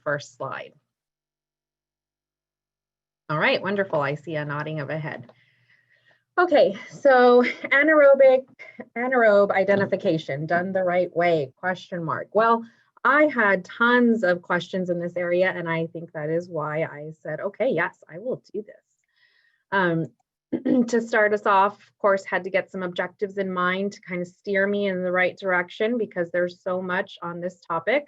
first slide. All right, wonderful. I see a nodding of a head. Okay, so anaerobe identification done the right way, question mark. Well, I had tons of questions in this area, and I think that is why I said, okay, yes, I will do this. To start us off, of course, had to get some objectives in mind to kind of steer me in the right direction because there's so much on this topic.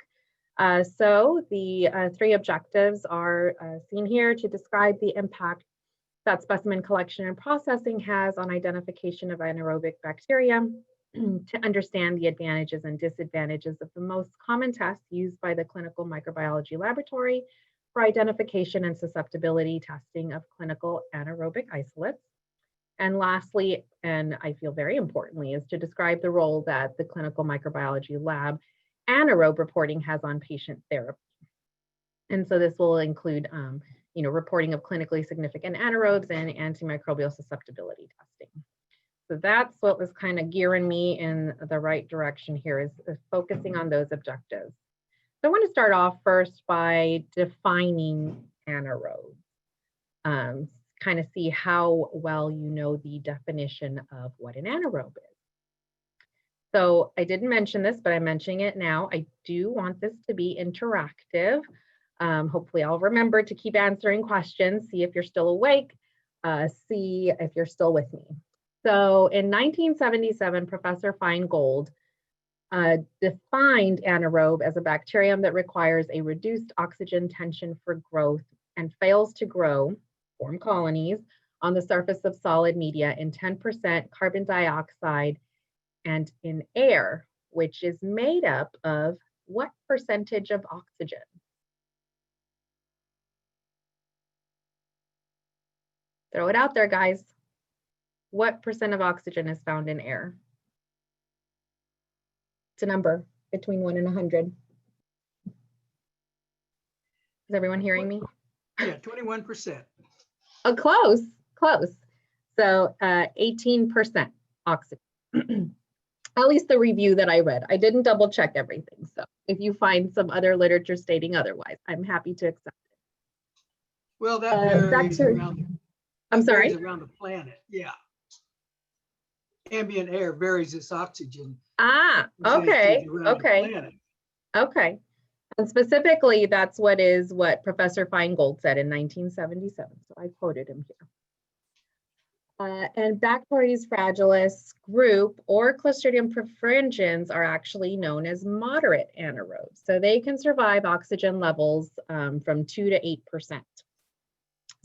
So the 3 objectives are seen here: to describe the impact that specimen collection and processing has on identification of anaerobic bacteria, to understand the advantages and disadvantages of the most common tests used by the clinical microbiology laboratory for identification and susceptibility testing of clinical anaerobic isolates. And lastly, and I feel very importantly, is to describe the role that the clinical microbiology lab anaerobe reporting has on patient therapy. And so this will include reporting of clinically significant anaerobes and antimicrobial susceptibility testing. So that's what was kind of gearing me in the right direction here, is focusing on those objectives. So I want to start off first by defining anaerobe. Kind of see how well you know the definition of what an anaerobe is. So I didn't mention this, but I'm mentioning it now. I do want this to be interactive. Hopefully I'll remember to keep answering questions, see if you're still awake, see if you're still with me. So in 1977, Professor Feingold defined anaerobe as a bacterium that requires a reduced oxygen tension for growth and fails to grow, form colonies, on the surface of solid media in 10% carbon dioxide and in air, which is made up of what percentage of oxygen? Throw it out there, guys. What percent of oxygen is found in air? It's a number between 1 and 100. Is everyone hearing me? Yeah, 21%. Oh, close. So 18% oxygen. At least the review that I read. I didn't double check everything. So if you find some other literature stating otherwise, I'm happy to accept it. Well, that varies around. I'm sorry? Varies around the planet. Yeah. Ambient air varies its oxygen. Okay. Okay. Okay. And specifically, that's what Professor Feingold said in 1977. So I quoted him here. And Bacteroides fragilis group or Clostridium perfringens are actually known as moderate anaerobes. So they can survive oxygen levels from 2 to 8%.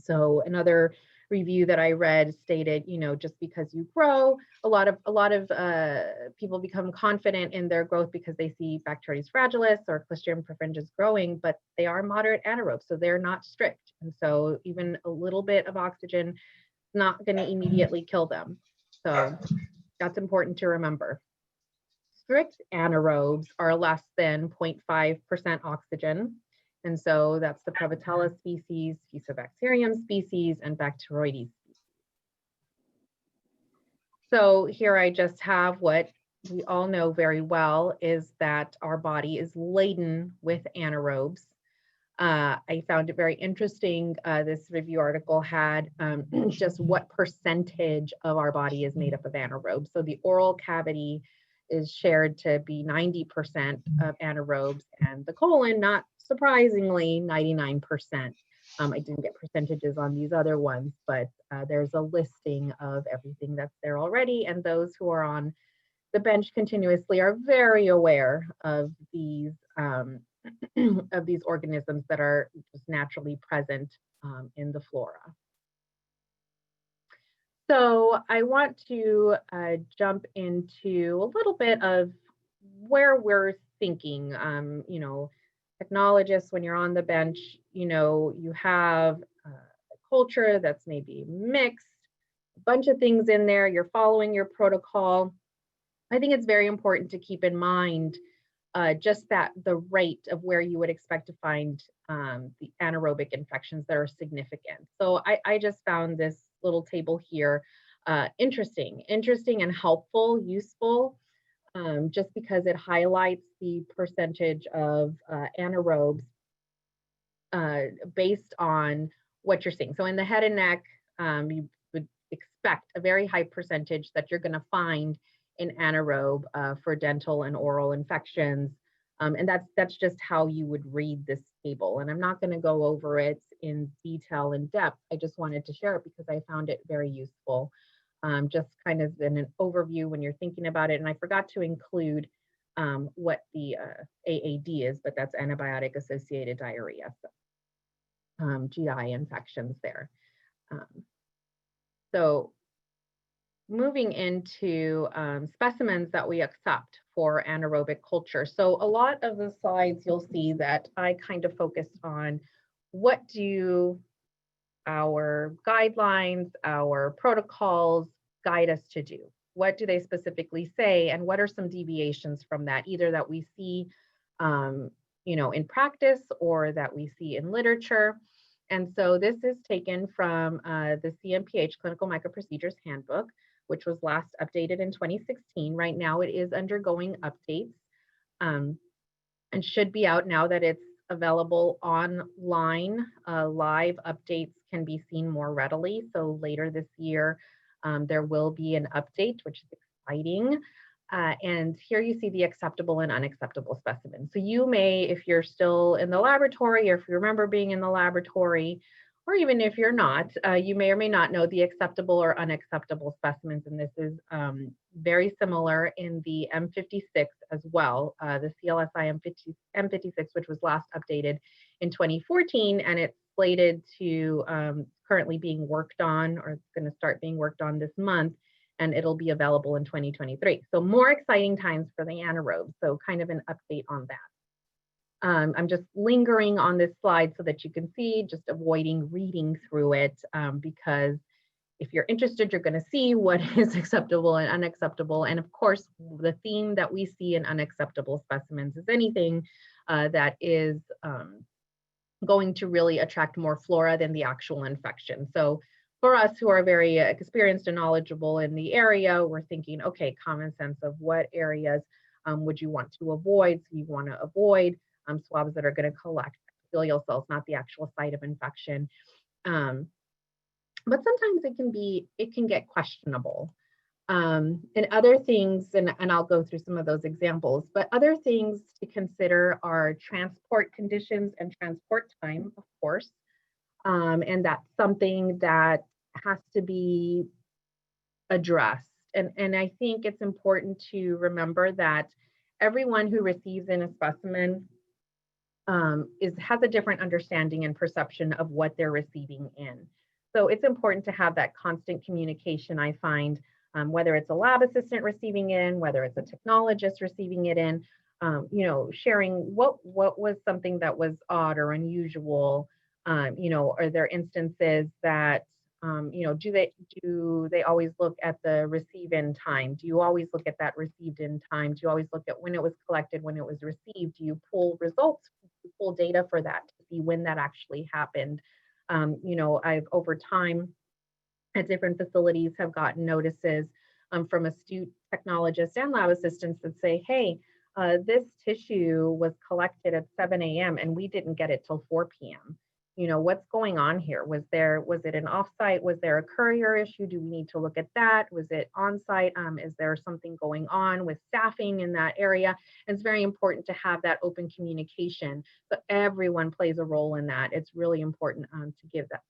So another review that I read stated, just because you grow, a lot of people become confident in their growth because they see Bacteroides fragilis or Clostridium perfringens growing, but they are moderate anaerobes, so they're not strict. And so even a little bit of oxygen not going to immediately kill them. So that's important to remember. Strict anaerobes are less than 0.5% oxygen. And so that's the Prevotella species, Fusobacterium species, and Bacteroides species. So here I just have what we all know very well, is that our body is laden with anaerobes. I found it very interesting. This review article had just what percentage of our body is made up of anaerobes. So the oral cavity is shared to be 90% of anaerobes, and the colon, not surprisingly, 99%. I didn't get percentages on these other ones, but there's a listing of everything that's there already, and those who are on the bench continuously are very aware of these organisms that are just naturally present in the flora. So I want to jump into a little bit of where we're thinking. Technologists, when you're on the bench, you have a culture that's maybe mixed, a bunch of things in there, you're following your protocol. I think it's very important to keep in mind just that the rate of where you would expect to find the anaerobic infections that are significant. So I just found this little table here interesting and helpful, useful, just because it highlights the percentage of anaerobes based on what you're seeing. So in the head and neck, you would expect a very high percentage that you're going to find in anaerobe for dental and oral infections. And that's just how you would read this table. And I'm not going to go over it in detail, in depth. I just wanted to share it because I found it very useful, just kind of in an overview when you're thinking about it. And I forgot to include what the AAD is, but that's antibiotic-associated diarrhea. So, GI infections there. So moving into specimens that we accept for anaerobic culture. So a lot of the slides you'll see that I kind of focused on what do our guidelines, our protocols guide us to do? What do they specifically say? And what are some deviations from that, either that we see in practice or that we see in literature? And so this is taken from the CMPH Clinical Microprocedures Handbook, which was last updated in 2016. Right now it is undergoing updates and should be out now that it's available online. Live updates can be seen more readily. So later this year, there will be an update, which is exciting. And here you see the acceptable and unacceptable specimens. So you may, if you're still in the laboratory, or if you remember being in the laboratory, or even if you're not, you may or may not know the acceptable or unacceptable specimens. And this is very similar in the M56 as well, the CLSI M56, which was last updated in 2014, and it's slated to currently being worked on, or it's going to start being worked on this month, and it'll be available in 2023. So more exciting times for the anaerobe. So kind of an update on that. I'm just lingering on this slide so that you can see, just avoiding reading through it, because if you're interested, you're going to see what is acceptable and unacceptable. And of course, the theme that we see in unacceptable specimens is anything that is going to really attract more flora than the actual infection. So for us who are very experienced and knowledgeable in the area, we're thinking, okay, common sense of what areas would you want to avoid? So you want to avoid swabs that are going to collect epithelial cells, not the actual site of infection. But sometimes it can get questionable. And other things, and I'll go through some of those examples, but other things to consider are transport conditions and transport time, of course. And that's something that has to be addressed. And I think it's important to remember that everyone who receives in a specimen has a different understanding and perception of what they're receiving in. So it's important to have that constant communication, I find, whether it's a lab assistant receiving in, whether it's a technologist receiving it in, sharing what was something that was odd or unusual. Are there instances that, do they always look at the receive in time? Do you always look at that received in time? Do you always look at when it was collected, when it was received? Do you pull results, pull data for that to see when that actually happened? I've over time at different facilities have gotten notices from astute technologists and lab assistants that say, hey, this tissue was collected at 7 a.m. and we didn't get it till 4 p.m. What's going on here? Was it an offsite? Was there a courier issue? Do we need to look at that? Was it on site? Is there something going on with staffing in that area? And it's very important to have that open communication, but everyone plays a role in that. It's really important to give that,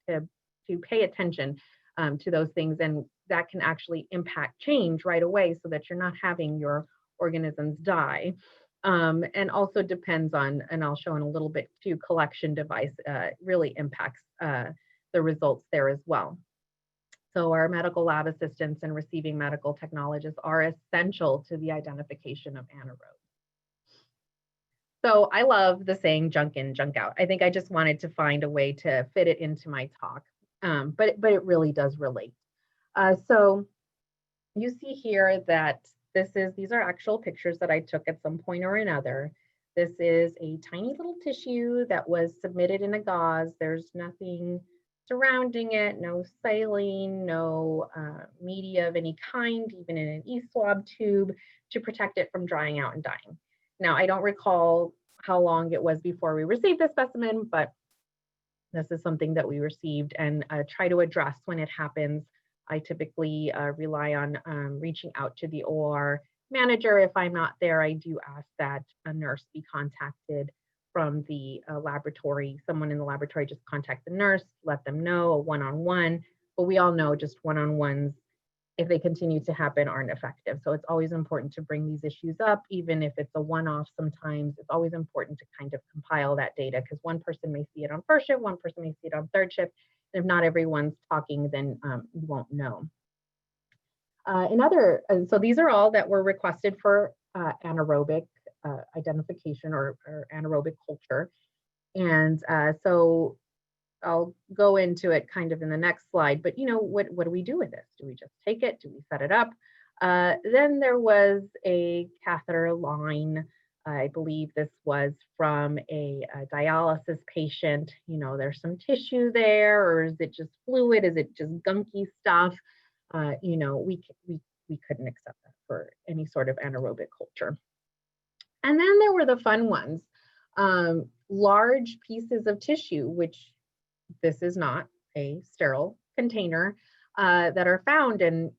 to pay attention to those things, and that can actually impact change right away so that you're not having your organisms die. And also depends on, and I'll show in a little bit too, collection device really impacts the results there as well. So our medical lab assistants and receiving medical technologists are essential to the identification of anaerobes. So I love the saying junk in, junk out. I think I just wanted to find a way to fit it into my talk, but it really does relate. So you see here that these are actual pictures that I took at some point or another. This is a tiny little tissue that was submitted in a gauze. There's nothing surrounding it, no saline, no media of any kind, even in an e-swab tube to protect it from drying out and dying. Now, I don't recall how long it was before we received the specimen, but This is something that we received and try to address when it happens. I typically rely on reaching out to the OR manager. If I'm not there, I do ask that a nurse be contacted from the laboratory. Someone in the laboratory just contact the nurse, let them know a one-on-one. But we all know just one-on-ones, if they continue to happen, aren't effective. So it's always important to bring these issues up, even if it's a one-off sometimes. It's always important to kind of compile that data, because one person may see it on first shift, one person may see it on third shift. And if not everyone's talking, then you won't know. So these are all that were requested for anaerobic identification or anaerobic culture. And so I'll go into it kind of in the next slide, but what do we do with this? Do we just take it? Do we set it up? Then there was a catheter line. I believe this was from a dialysis patient. There's some tissue there, or is it just fluid? Is it just gunky stuff? We couldn't accept that for any sort of anaerobic culture. And then there were the fun ones, large pieces of tissue, which this is not a sterile container that are found. And,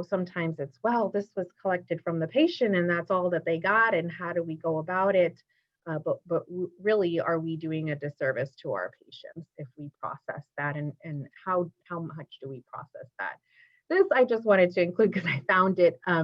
sometimes it's, well, this was collected from the patient and that's all that they got. And how do we go about it? But really, are we doing a disservice to our patients if we process that? And how much do we process that? This I just wanted to include because I found it. I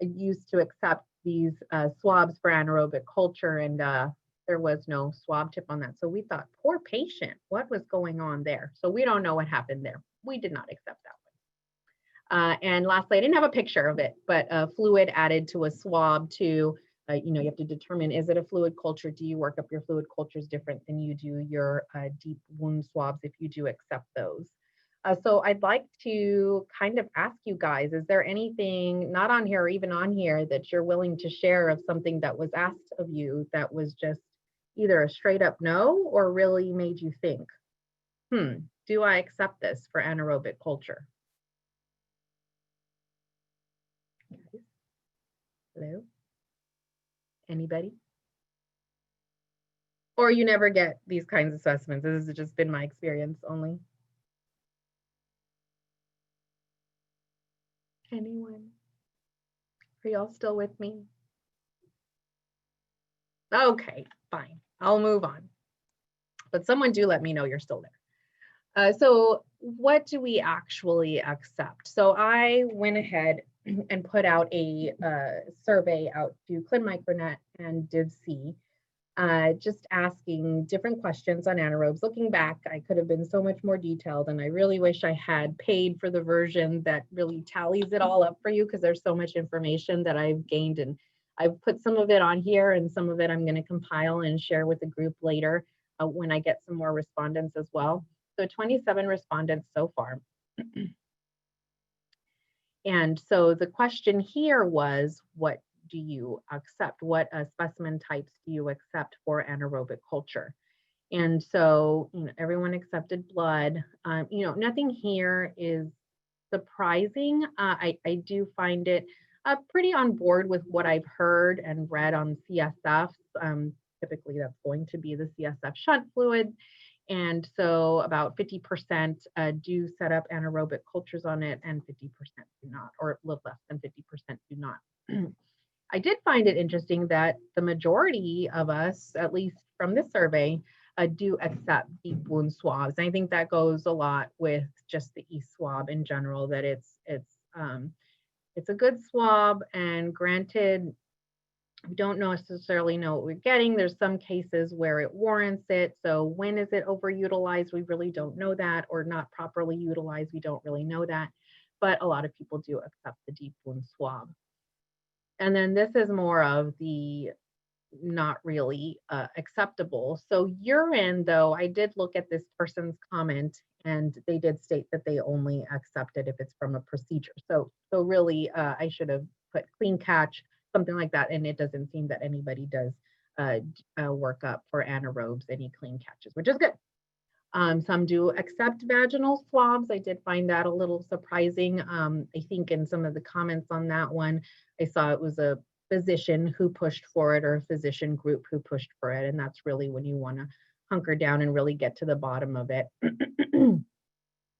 used to accept these swabs for anaerobic culture, and there was no swab tip on that. So we thought, poor patient, what was going on there? So we don't know what happened there. We did not accept that one. And lastly, I didn't have a picture of it, but fluid added to a swab to, you have to determine, is it a fluid culture? Do you work up your fluid cultures different than you do your deep wound swabs if you do accept those? So I'd like to kind of ask you guys, is there anything not on here or even on here that you're willing to share of something that was asked of you that was just either a straight up no or really made you think, do I accept this for anaerobic culture? Hello? Anybody? Or you never get these kinds of specimens? This has just been my experience only. Anyone? Are y'all still with me? Okay, fine. I'll move on. But someone do let me know you're still there. So what do we actually accept? So I went ahead and put out a survey out to ClinMicroNet and DivC, just asking different questions on anaerobes. Looking back, I could have been so much more detailed, and I really wish I had paid for the version that really tallies it all up for you, because there's so much information that I've gained, and I've put some of it on here and some of it I'm going to compile and share with the group later when I get some more respondents as well. So 27 respondents so far. And so the question here was, what do you accept? What specimen types do you accept for anaerobic culture? And so, everyone accepted blood. Nothing here is surprising. I do find it pretty on board with what I've heard and read on CSFs. Typically, that's going to be the CSF shunt fluid. And so about 50% do set up anaerobic cultures on it, and 50% do not, or a little less than 50% do not. I did find it interesting that the majority of us, at least from this survey, do accept deep wound swabs. And I think that goes a lot with just the e-swab in general, that it's a good swab, and granted, we don't necessarily know what we're getting. There's some cases where it warrants it. So when is it overutilized? We really don't know that, or not properly utilized. We don't really know that, but a lot of people do accept the deep wound swab. And then this is more of the not really acceptable. So urine, though, I did look at this person's comment, and they did state that they only accept it if it's from a procedure. So really, I should have put clean catch, something like that, and it doesn't seem that anybody does work up for anaerobes, any clean catches, which is good. Some do accept vaginal swabs. I did find that a little surprising. I think in some of the comments on that one, I saw it was a physician who pushed for it, or a physician group who pushed for it, and that's really when you want to hunker down and really get to the bottom of it.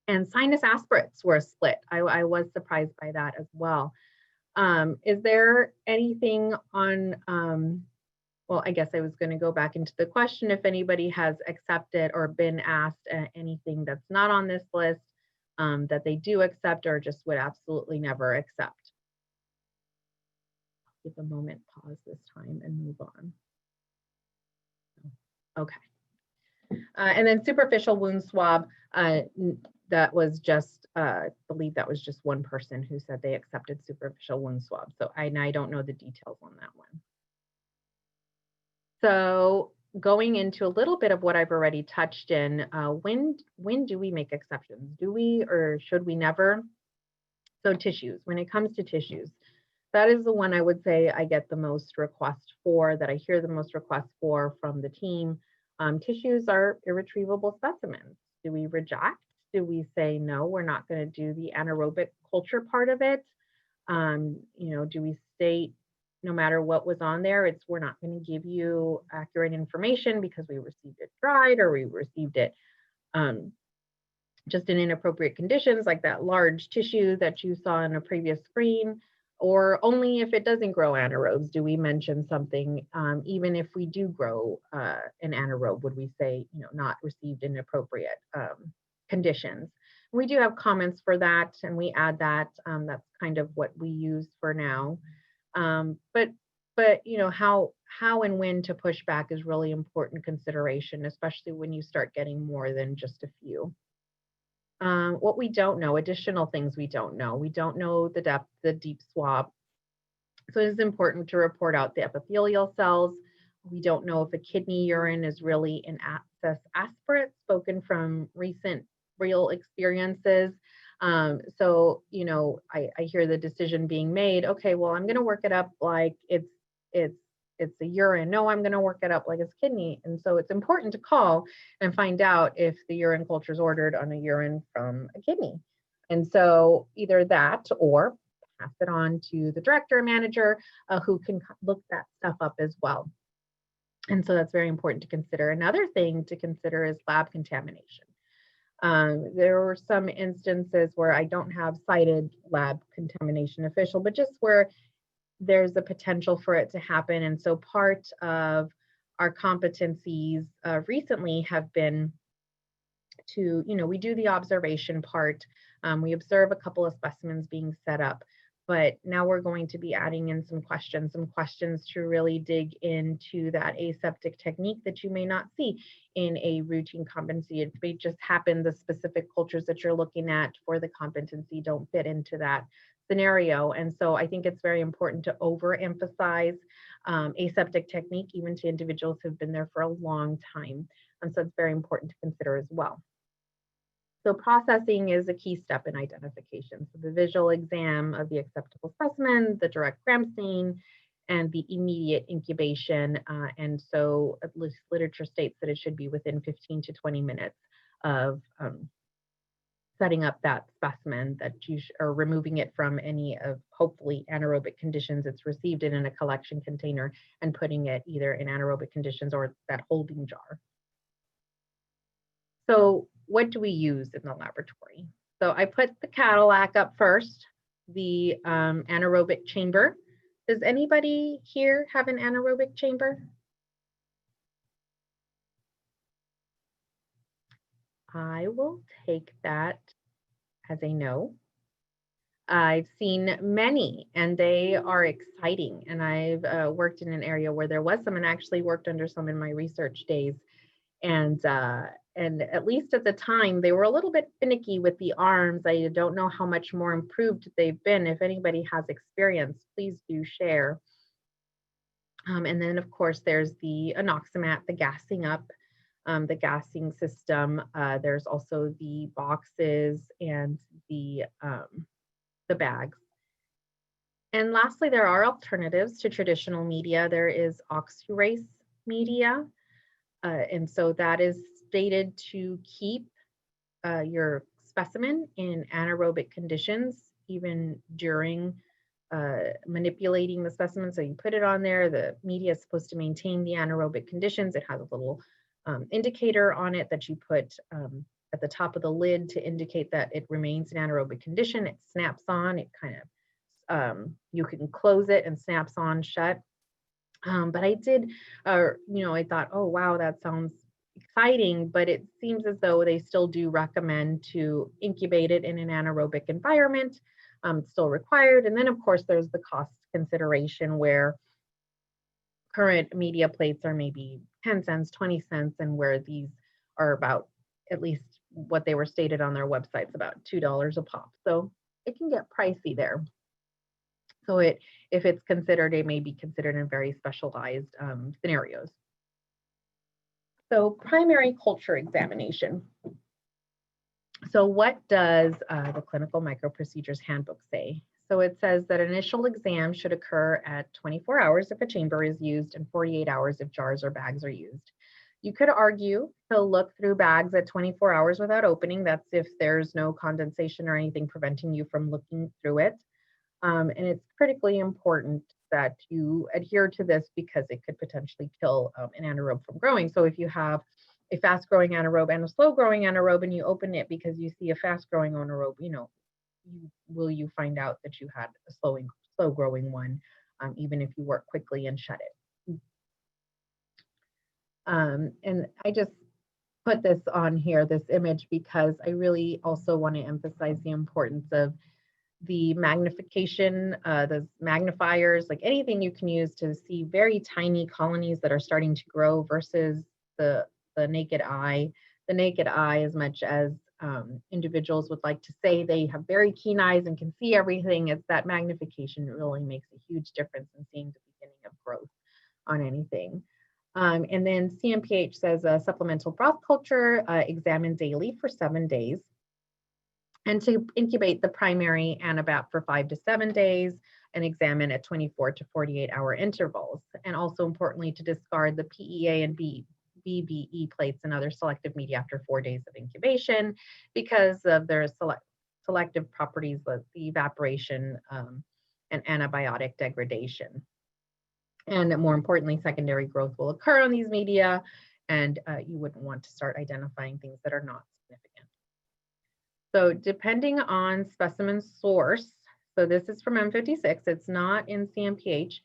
And sinus aspirates were split. I was surprised by that as well. Is there anything on, well, I guess I was going to go back into the question if anybody has accepted or been asked anything that's not on this list that they do accept or just would absolutely never accept. Give a moment, pause this time and move on. Okay. And then superficial wound swab, that was just, I believe that was just one person who said they accepted superficial wound swab. So I don't know the details on that one. So going into a little bit of what I've already touched in, when do we make exceptions? Do we or should we never? So tissues, when it comes to tissues, that is the one I would say I get the most requests for, that I hear the most requests for from the team. Tissues are irretrievable specimens. Do we reject? Do we say, no, we're not going to do the anaerobic culture part of it? Do we state, no matter what was on there, we're not going to give you accurate information because we received it dried or we received it just in inappropriate conditions, like that large tissue that you saw in a previous screen, or only if it doesn't grow anaerobes, do we mention something? Even if we do grow an anaerobe, would we say, not received in appropriate conditions? We do have comments for that, and we add that. That's kind of what we use for now. But how and when to push back is really important consideration, especially when you start getting more than just a few. What we don't know, additional things we don't know. We don't know the depth, the deep swab. So it is important to report out the epithelial cells. We don't know if a kidney urine is really an access aspirate, spoken from recent real experiences. So, I hear the decision being made, okay, well, I'm going to work it up like it's a urine. No, I'm going to work it up like it's kidney. And so it's important to call and find out if the urine culture is ordered on a urine from a kidney. And so either that or pass it on to the director or manager who can look that stuff up as well. And so that's very important to consider. Another thing to consider is lab contamination. There were some instances where I don't have cited lab contamination official, but just where there's a potential for it to happen. And so part of our competencies recently have been to, we do the observation part. We observe a couple of specimens being set up, but now we're going to be adding in some questions to really dig into that aseptic technique that you may not see in a routine competency. It may just happen the specific cultures that you're looking at for the competency don't fit into that scenario. And so I think it's very important to overemphasize aseptic technique, even to individuals who've been there for a long time. And so it's very important to consider as well. So processing is a key step in identification. So the visual exam of the acceptable specimen, the direct gram stain, and the immediate incubation. And so at least literature states that it should be within 15 to 20 minutes of setting up that specimen, that you are removing it from any of hopefully anaerobic conditions it's received in a collection container and putting it either in anaerobic conditions or that holding jar. So what do we use in the laboratory? So I put the Cadillac up first, the anaerobic chamber. Does anybody here have an anaerobic chamber? I will take that as a no. I've seen many and they are exciting. And I've worked in an area where there was some, and actually worked under some in my research days. And at least at the time, they were a little bit finicky with the arms. I don't know how much more improved they've been. If anybody has experience, please do share. And then of course, there's the anoxamat, the gassing up, the gassing system. There's also the boxes and the bags. And lastly, there are alternatives to traditional media. There is oxyrase media. And so that is stated to keep your specimen in anaerobic conditions, even during manipulating the specimen. So you put it on there, the media is supposed to maintain the anaerobic conditions. It has a little indicator on it that you put at the top of the lid to indicate that it remains in anaerobic condition. It snaps on, it kind of, you can close it and snaps on shut. But I did, I thought, oh, wow, that sounds exciting, but it seems as though they still do recommend to incubate it in an anaerobic environment. It's still required. And then, of course, there's the cost consideration where current media plates are maybe 10 cents, 20 cents, and where these are about, at least what they were stated on their websites, about $2 a pop. So it can get pricey there. So if it's considered, it may be considered in very specialized scenarios. So primary culture examination. So what does the Clinical Microprocedures Handbook say? So it says that initial exam should occur at 24 hours if a chamber is used and 48 hours if jars or bags are used. You could argue to look through bags at 24 hours without opening. That's if there's no condensation or anything preventing you from looking through it. And it's critically important that you adhere to this because it could potentially kill an anaerobe from growing. So if you have a fast-growing anaerobe and a slow-growing anaerobe and you open it because you see a fast-growing anaerobe, will you find out that you had a slow-growing one, even if you work quickly and shut it. And I just put this on here, this image, because I really also want to emphasize the importance of the magnification, the magnifiers, like anything you can use to see very tiny colonies that are starting to grow versus the naked eye. The naked eye, as much as individuals would like to say they have very keen eyes and can see everything, it's that magnification really makes a huge difference in seeing the beginning of growth on anything. And then CMPH says a supplemental broth culture examined daily for 7 days. And to incubate the primary Anabap for 5 to 7 days and examine at 24 to 48 hour intervals. And also importantly, to discard the PEA and BBE plates and other selective media after 4 days of incubation because of their selective properties like the evaporation and antibiotic degradation. And more importantly, secondary growth will occur on these media, and you wouldn't want to start identifying things that are not significant. So depending on specimen source, so this is from M56, it's not in CMPH.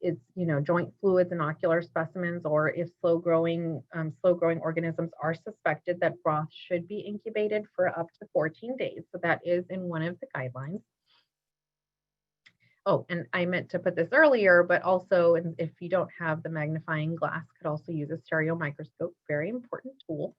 It's joint fluids and ocular specimens, or if slow growing organisms are suspected, that broth should be incubated for up to 14 days. So that is in one of the guidelines. Oh, and I meant to put this earlier, but also if you don't have the magnifying glass, could also use a stereo microscope, very important tool.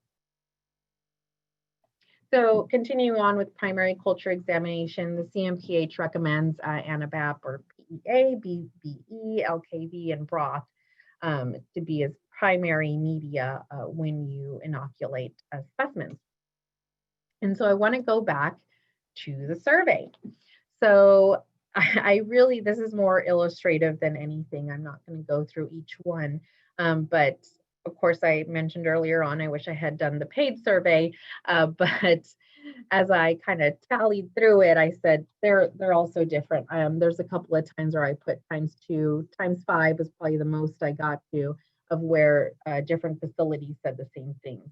So continuing on with primary culture examination, the CMPH recommends Anabap or PEA, BBE, LKV, and broth to be as primary media when you inoculate specimens. And so I want to go back to the survey. So I really, this is more illustrative than anything. I'm not going to go through each one, but of course, I mentioned earlier on, I wish I had done the paid survey, but as I kind of tallied through it, I said they're all so different. There's a couple of times where I put ×2, ×5 was probably the most I got to of where different facilities said the same thing.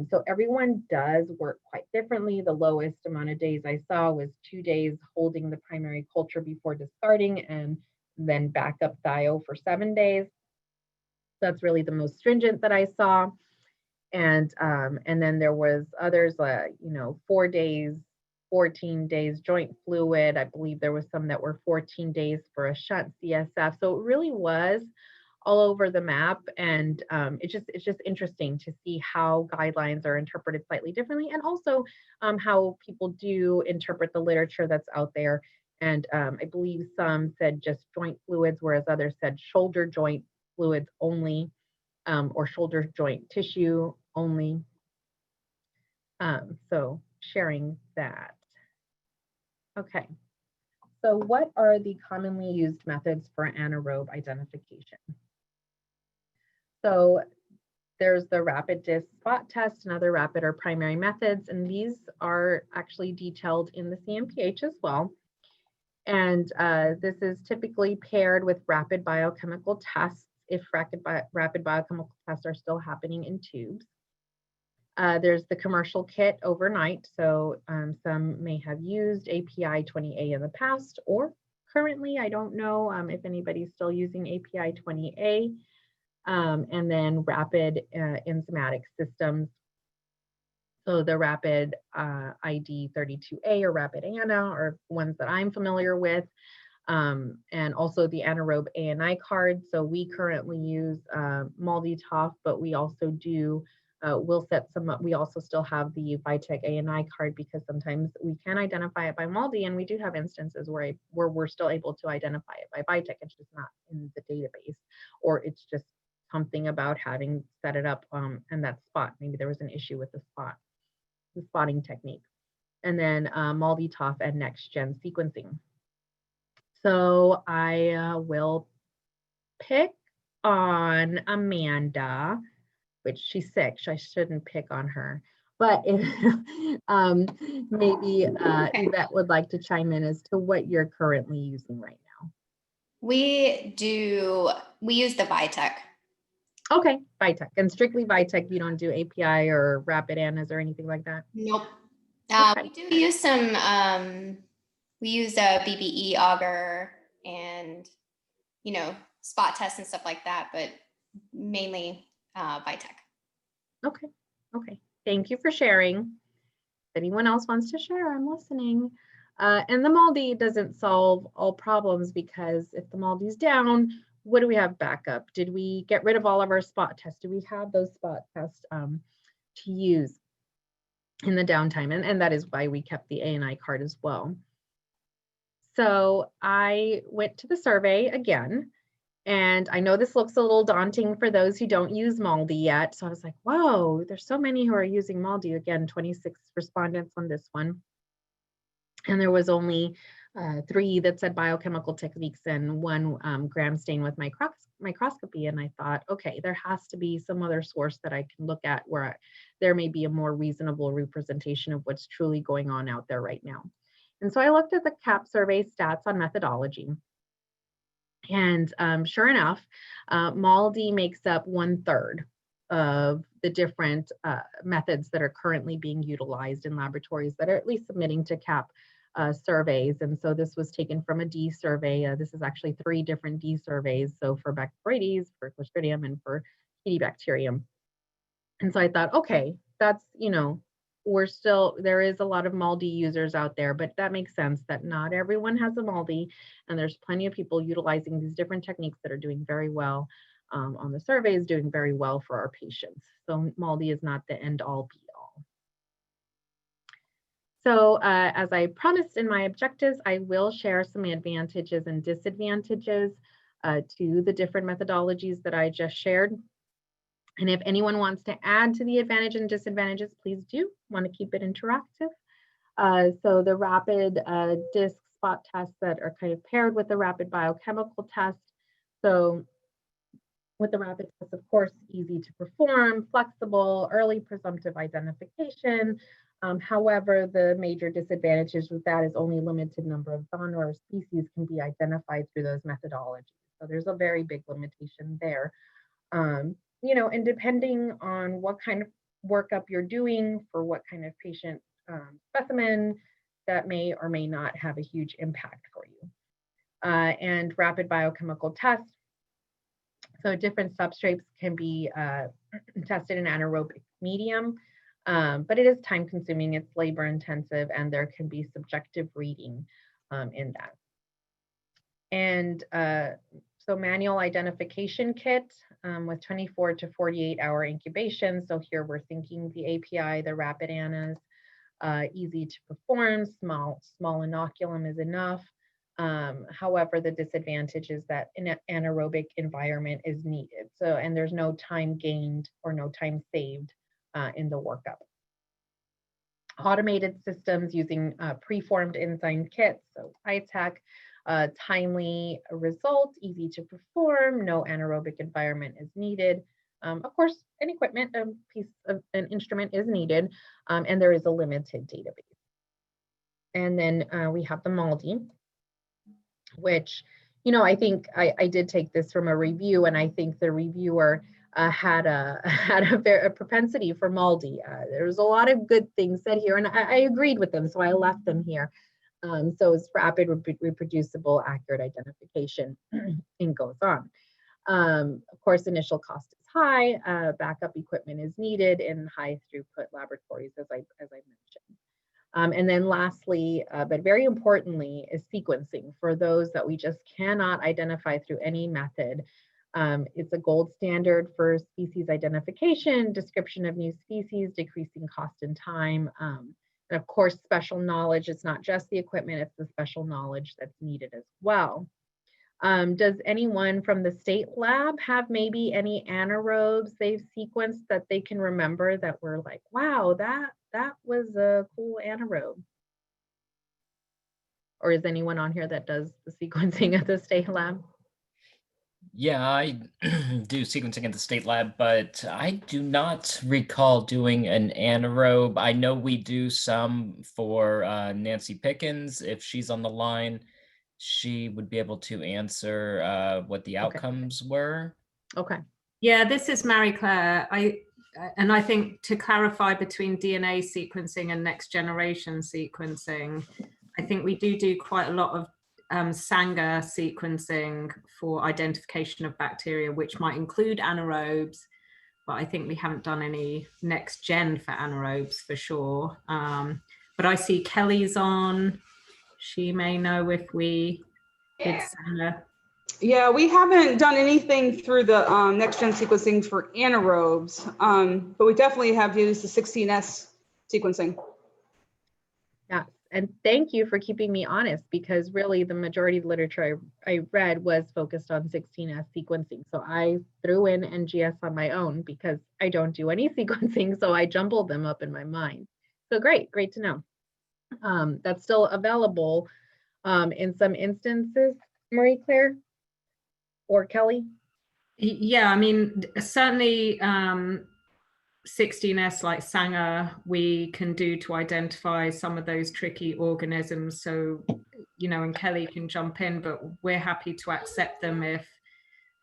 So everyone does work quite differently. The lowest amount of days I saw was 2 days holding the primary culture before discarding, and then backup thio for 7 days. That's really the most stringent that I saw. And then there was others, 4 days, 14 days joint fluid. I believe there was some that were 14 days for a shunt CSF. So it really was all over the map. And it's just interesting to see how guidelines are interpreted slightly differently, and also how people do interpret the literature that's out there. And I believe some said just joint fluids, whereas others said shoulder joint fluids only, or shoulder joint tissue only. So sharing that. Okay, so what are the commonly used methods for anaerobe identification? So there's the rapid disc spot test and other rapid or primary methods, and these are actually detailed in the CMPH as well. And this is typically paired with rapid biochemical tests if rapid biochemical tests are still happening in tubes. There's the commercial kit overnight. So some may have used API 20A in the past, or currently, I don't know if anybody's still using API 20A. And then rapid enzymatic systems. So the rapid ID 32A or rapid ANA are ones that I'm familiar with. And also the Anaerobe ANI card. So we currently use MALDI-TOF, but we also do, we'll set some up. We also still have the Vitek ANI card because sometimes we can identify it by MALDI, and we do have instances where we're still able to identify it by Vitek. It's just not in the database, or it's just something about having set it up and that spot. Maybe there was an issue with the spotting technique. And then MALDI-TOF and next-gen sequencing. So I will pick on Amanda, which she's sick, so I shouldn't pick on her. But if, maybe Yvette would like to chime in as to what you're currently using right now. We use the Vitek. Okay, Vitek, and strictly Vitek. You don't do API or rapid ANAs or anything like that? Nope. Okay. We do use some, we use a BBE Agar and, spot tests and stuff like that, but mainly Vitek. Okay. Thank you for sharing. If anyone else wants to share, I'm listening. And the MALDI doesn't solve all problems, because if the MALDI's down, what do we have backup? Did we get rid of all of our spot tests? Do we have those spot tests to use in the downtime? And that is why we kept the ANI card as well. So I went to the survey again, and I know this looks a little daunting for those who don't use MALDI yet. So I was like, whoa, there's so many who are using MALDI. Again, 26 respondents on this one. And there was only 3 that said biochemical techniques and 1 gram stain with microscopy. And I thought, okay, there has to be some other source that I can look at where there may be a more reasonable representation of what's truly going on out there right now. And so I looked at the CAP survey stats on methodology. And sure enough, MALDI makes up 1/3 of the different methods that are currently being utilized in laboratories that are at least submitting to CAP surveys. And so this was taken from a D survey. This is actually 3 different D surveys. So for Bacteroides, for Clostridium, and for Bacterium. And so I thought, okay, that's, there is a lot of MALDI users out there, but that makes sense that not everyone has a MALDI, and there's plenty of people utilizing these different techniques that are doing very well on the surveys, doing very well for our patients. So MALDI is not the end all be all. So as I promised in my objectives, I will share some advantages and disadvantages to the different methodologies that I just shared. And if anyone wants to add to the advantage and disadvantages, please do. Want to keep it interactive. So the rapid disc spot tests that are kind of paired with the rapid biochemical test. So with the rapid test, of course, easy to perform, flexible, early presumptive identification. However, the major disadvantages with that is only limited number of donor species can be identified through those methodologies. So there's a very big limitation there. And depending on what kind of workup you're doing for what kind of patient specimen, that may or may not have a huge impact for you. And rapid biochemical tests. So different substrates can be tested in anaerobic medium, but it is time consuming, it's labor intensive, and there can be subjective reading in that. And so manual identification kit with 24 to 48 hour incubation. So here we're thinking the API, the rapid ANAs, easy to perform, small inoculum is enough. However, the disadvantage is that an anaerobic environment is needed. So, and there's no time gained or no time saved in the workup. Automated systems using preformed enzyme kits, so Vitek, timely result, easy to perform, no anaerobic environment is needed. Of course, an equipment, a piece of an instrument is needed, and there is a limited database. And then we have the MALDI, which I think I did take this from a review, and I think the reviewer had a propensity for moldy. There's a lot of good things said here, and I agreed with them, so I left them here. So it's rapid, reproducible, accurate identification, and goes on. Of course, initial cost is high. Backup equipment is needed in high throughput laboratories, as I mentioned. And then lastly, but very importantly, is sequencing for those that we just cannot identify through any method. It's a gold standard for species identification, description of new species, decreasing cost and time. And of course, special knowledge. It's not just the equipment, it's the special knowledge that's needed as well. Does anyone from the state lab have maybe any anaerobes they've sequenced that they can remember that were like, wow, that was a cool anaerobe? Or is anyone on here that does the sequencing at the state lab? Yeah, I do sequencing at the state lab, but I do not recall doing an anaerobe. I know we do some for Nancy Pickens. If she's on the line, she would be able to answer what the outcomes were. Okay. Yeah, this is Mary Claire. I think to clarify between DNA sequencing and next generation sequencing, I think we do quite a lot of Sanger sequencing for identification of bacteria, which might include anaerobes, but I think we haven't done any next gen for anaerobes for sure. But I see Kelly's on. She may know if we did Sanger. Yeah, we haven't done anything through the next gen sequencing for anaerobes, but we definitely have used the 16S sequencing. Yeah, and thank you for keeping me honest, because really the majority of the literature I read was focused on 16S sequencing. So I threw in NGS on my own because I don't do any sequencing, so I jumbled them up in my mind. So great to know. That's still available in some instances, Marie Claire or Kelly? Yeah, I mean, certainly 16S like Sanger, we can do to identify some of those tricky organisms. So, and Kelly can jump in, but we're happy to accept them if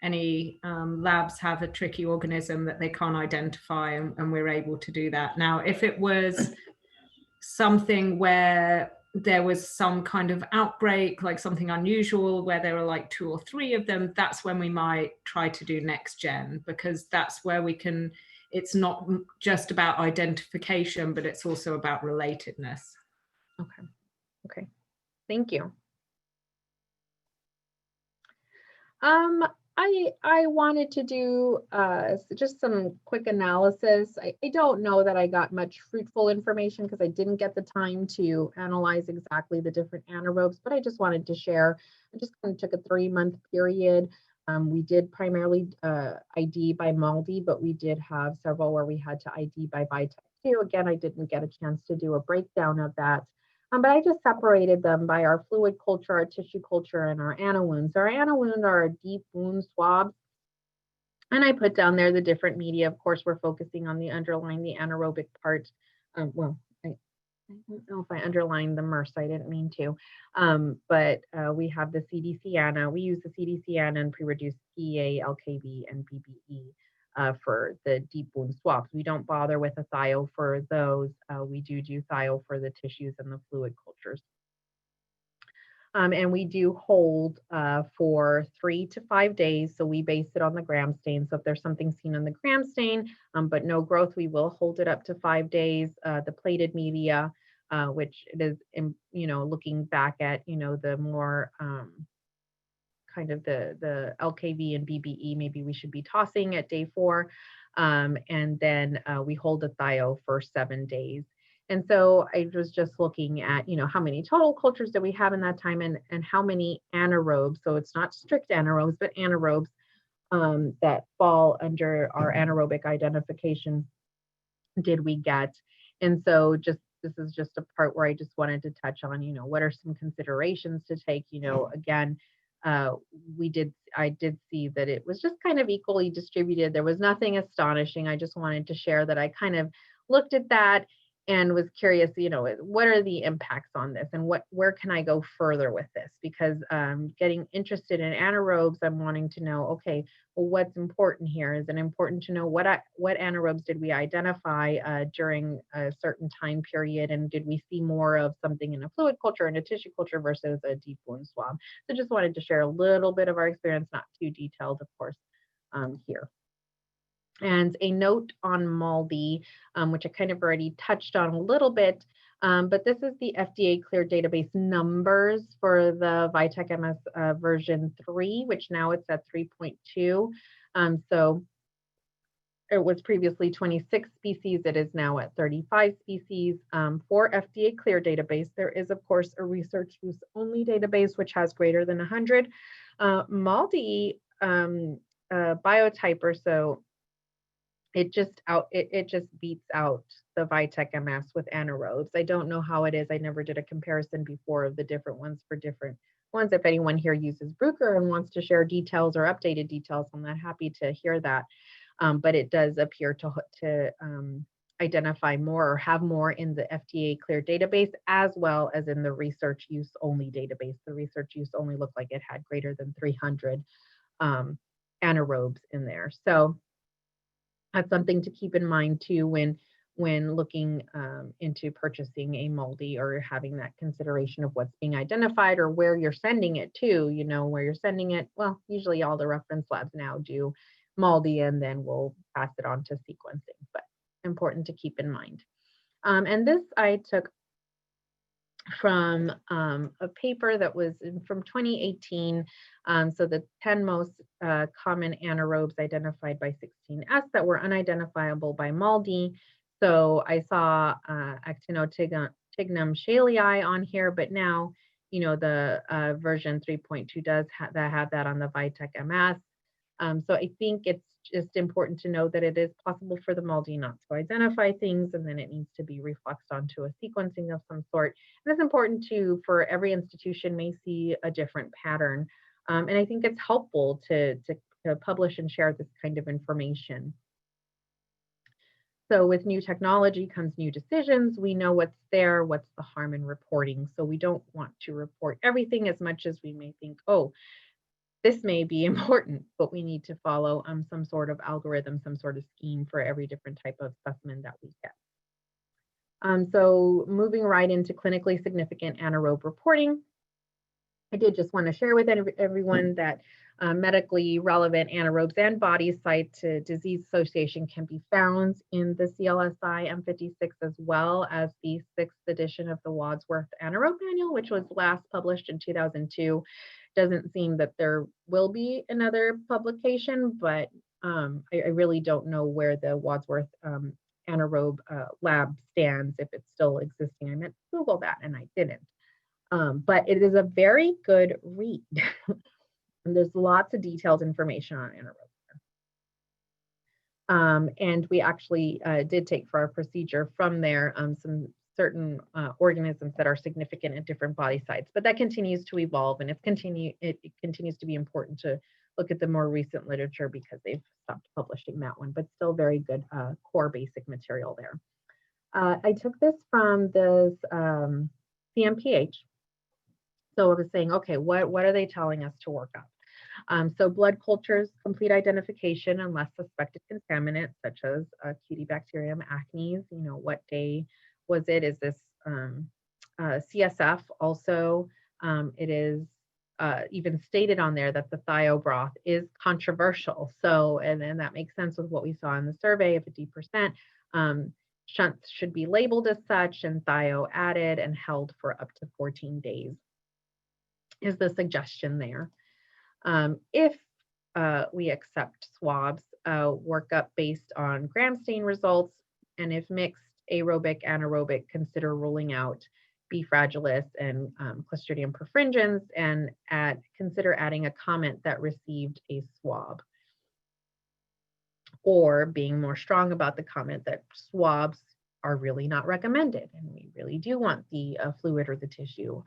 any labs have a tricky organism that they can't identify, and we're able to do that. Now, if it was something where there was some kind of outbreak, like something unusual where there are like 2 or 3 of them, that's when we might try to do next gen, because that's where we can, it's not just about identification, but it's also about relatedness. Okay, thank you. I wanted to do just some quick analysis. I don't know that I got much fruitful information because I didn't get the time to analyze exactly the different anaerobes, but I just wanted to share. I just kind of took a 3-month period. We did primarily ID by MALDI, but we did have several where we had to ID by Vitype 2. Again, I didn't get a chance to do a breakdown of that. But I just separated them by our fluid culture, our tissue culture, and our anawounds. Our anawound are our deep wound swabs. And I put down there the different media. Of course, we're focusing on the anaerobic part. Well, I don't know if I underlined the MRSA, I didn't mean to. But we have the CDC ANA. We use the CDC ANA and pre-reduced PEA, LKB, and BBE. For the deep wound swabs. We don't bother with a thio for those. We do thio for the tissues and the fluid cultures. And we do hold for 3 to 5 days. So we base it on the gram stain. So if there's something seen on the gram stain, but no growth, we will hold it up to 5 days. The plated media, which it is, looking back at, the more kind of the LKV and BBE, maybe we should be tossing at day 4. And then we hold a thio for 7 days. And so I was just looking at, how many total cultures do we have in that time, and how many anaerobes. So it's not strict anaerobes, but anaerobes that fall under our anaerobic identification did we get. And so this is just a part where I just wanted to touch on, what are some considerations to take, again, I did see that it was just kind of equally distributed. There was nothing astonishing. I just wanted to share that I kind of looked at that. and was curious, what are the impacts on this, and where can I go further with this? Because getting interested in anaerobes, I'm wanting to know, okay, well, what's important here? Is it important to know what anaerobes did we identify during a certain time period, and did we see more of something in a fluid culture and a tissue culture versus a deep wound swab? So just wanted to share a little bit of our experience, not too detailed, of course, here. And a note on MALDI, which I kind of already touched on a little bit, but this is the FDA cleared database numbers for the VITEC MS version 3, which now it's at 3.2. So it was previously 26 species. It is now at 35 species. For FDA cleared database, there is, of course, a research use only database, which has greater than 100. MALDI biotyper, so it just beats out the VITEC MS with anaerobes. I don't know how it is. I never did a comparison before of the different ones for different ones. If anyone here uses Bruker and wants to share details or updated details, I'm not happy to hear that. But it does appear to identify more or have more in the FDA cleared database, as well as in the research use only database. The research use only looked like it had greater than 300 anaerobes in there. So that's something to keep in mind too when looking into purchasing a MALDI, or having that consideration of what's being identified or where you're sending it to, where you're sending it. Well, usually all the reference labs now do MALDI, and then we'll pass it on to sequencing, but important to keep in mind. And this I took from a paper that was from 2018. So the 10 most common anaerobes identified by 16S that were unidentifiable by MALDI. So I saw Actinotignum shalei on here, but now, the version 3.2 does have that on the VITEC MS. So I think it's just important to know that it is possible for the MALDI not to identify things, and then it needs to be reflexed onto a sequencing of some sort. And it's important to, for every institution may see a different pattern. And I think it's helpful to publish and share this kind of information. So with new technology comes new decisions. We know what's there, what's the harm in reporting. So we don't want to report everything as much as we may think, oh, this may be important, but we need to follow some sort of algorithm, some sort of scheme for every different type of specimen that we get. So moving right into clinically significant anaerobe reporting, I did just want to share with everyone that medically relevant anaerobes and body site to disease association can be found in the CLSI M56, as well as the 6th edition of the Wadsworth Anaerobe Manual, which was last published in 2002. Doesn't seem that there will be another publication, but I really don't know where the Wadsworth Anaerobe lab stands, if it's still existing. I meant to Google that and I didn't. But it is a very good read. And there's lots of detailed information on anaerobes. And we actually did take for our procedure from there some certain organisms that are significant at different body sites, but that continues to evolve, and it continues to be important to look at the more recent literature because they've stopped publishing that one, but still very good core basic material there. I took this from this CMPH. So I was saying, okay, what are they telling us to work up? So blood cultures, complete identification unless suspected contaminant, such as Cutibacterium acnes. What day was it? Is this CSF? Also, it is even stated on there that the thio broth is controversial. So, and then that makes sense with what we saw in the survey of 50%. Shunts should be labeled as such, and thio added and held for up to 14 days is the suggestion there. If we accept swabs, workup based on gram stain results, and if mixed aerobic, anaerobic, consider ruling out B. fragilis and Clostridium perfringens, and consider adding a comment that received a swab, or being more strong about the comment that swabs are really not recommended, and we really do want the fluid or the tissue.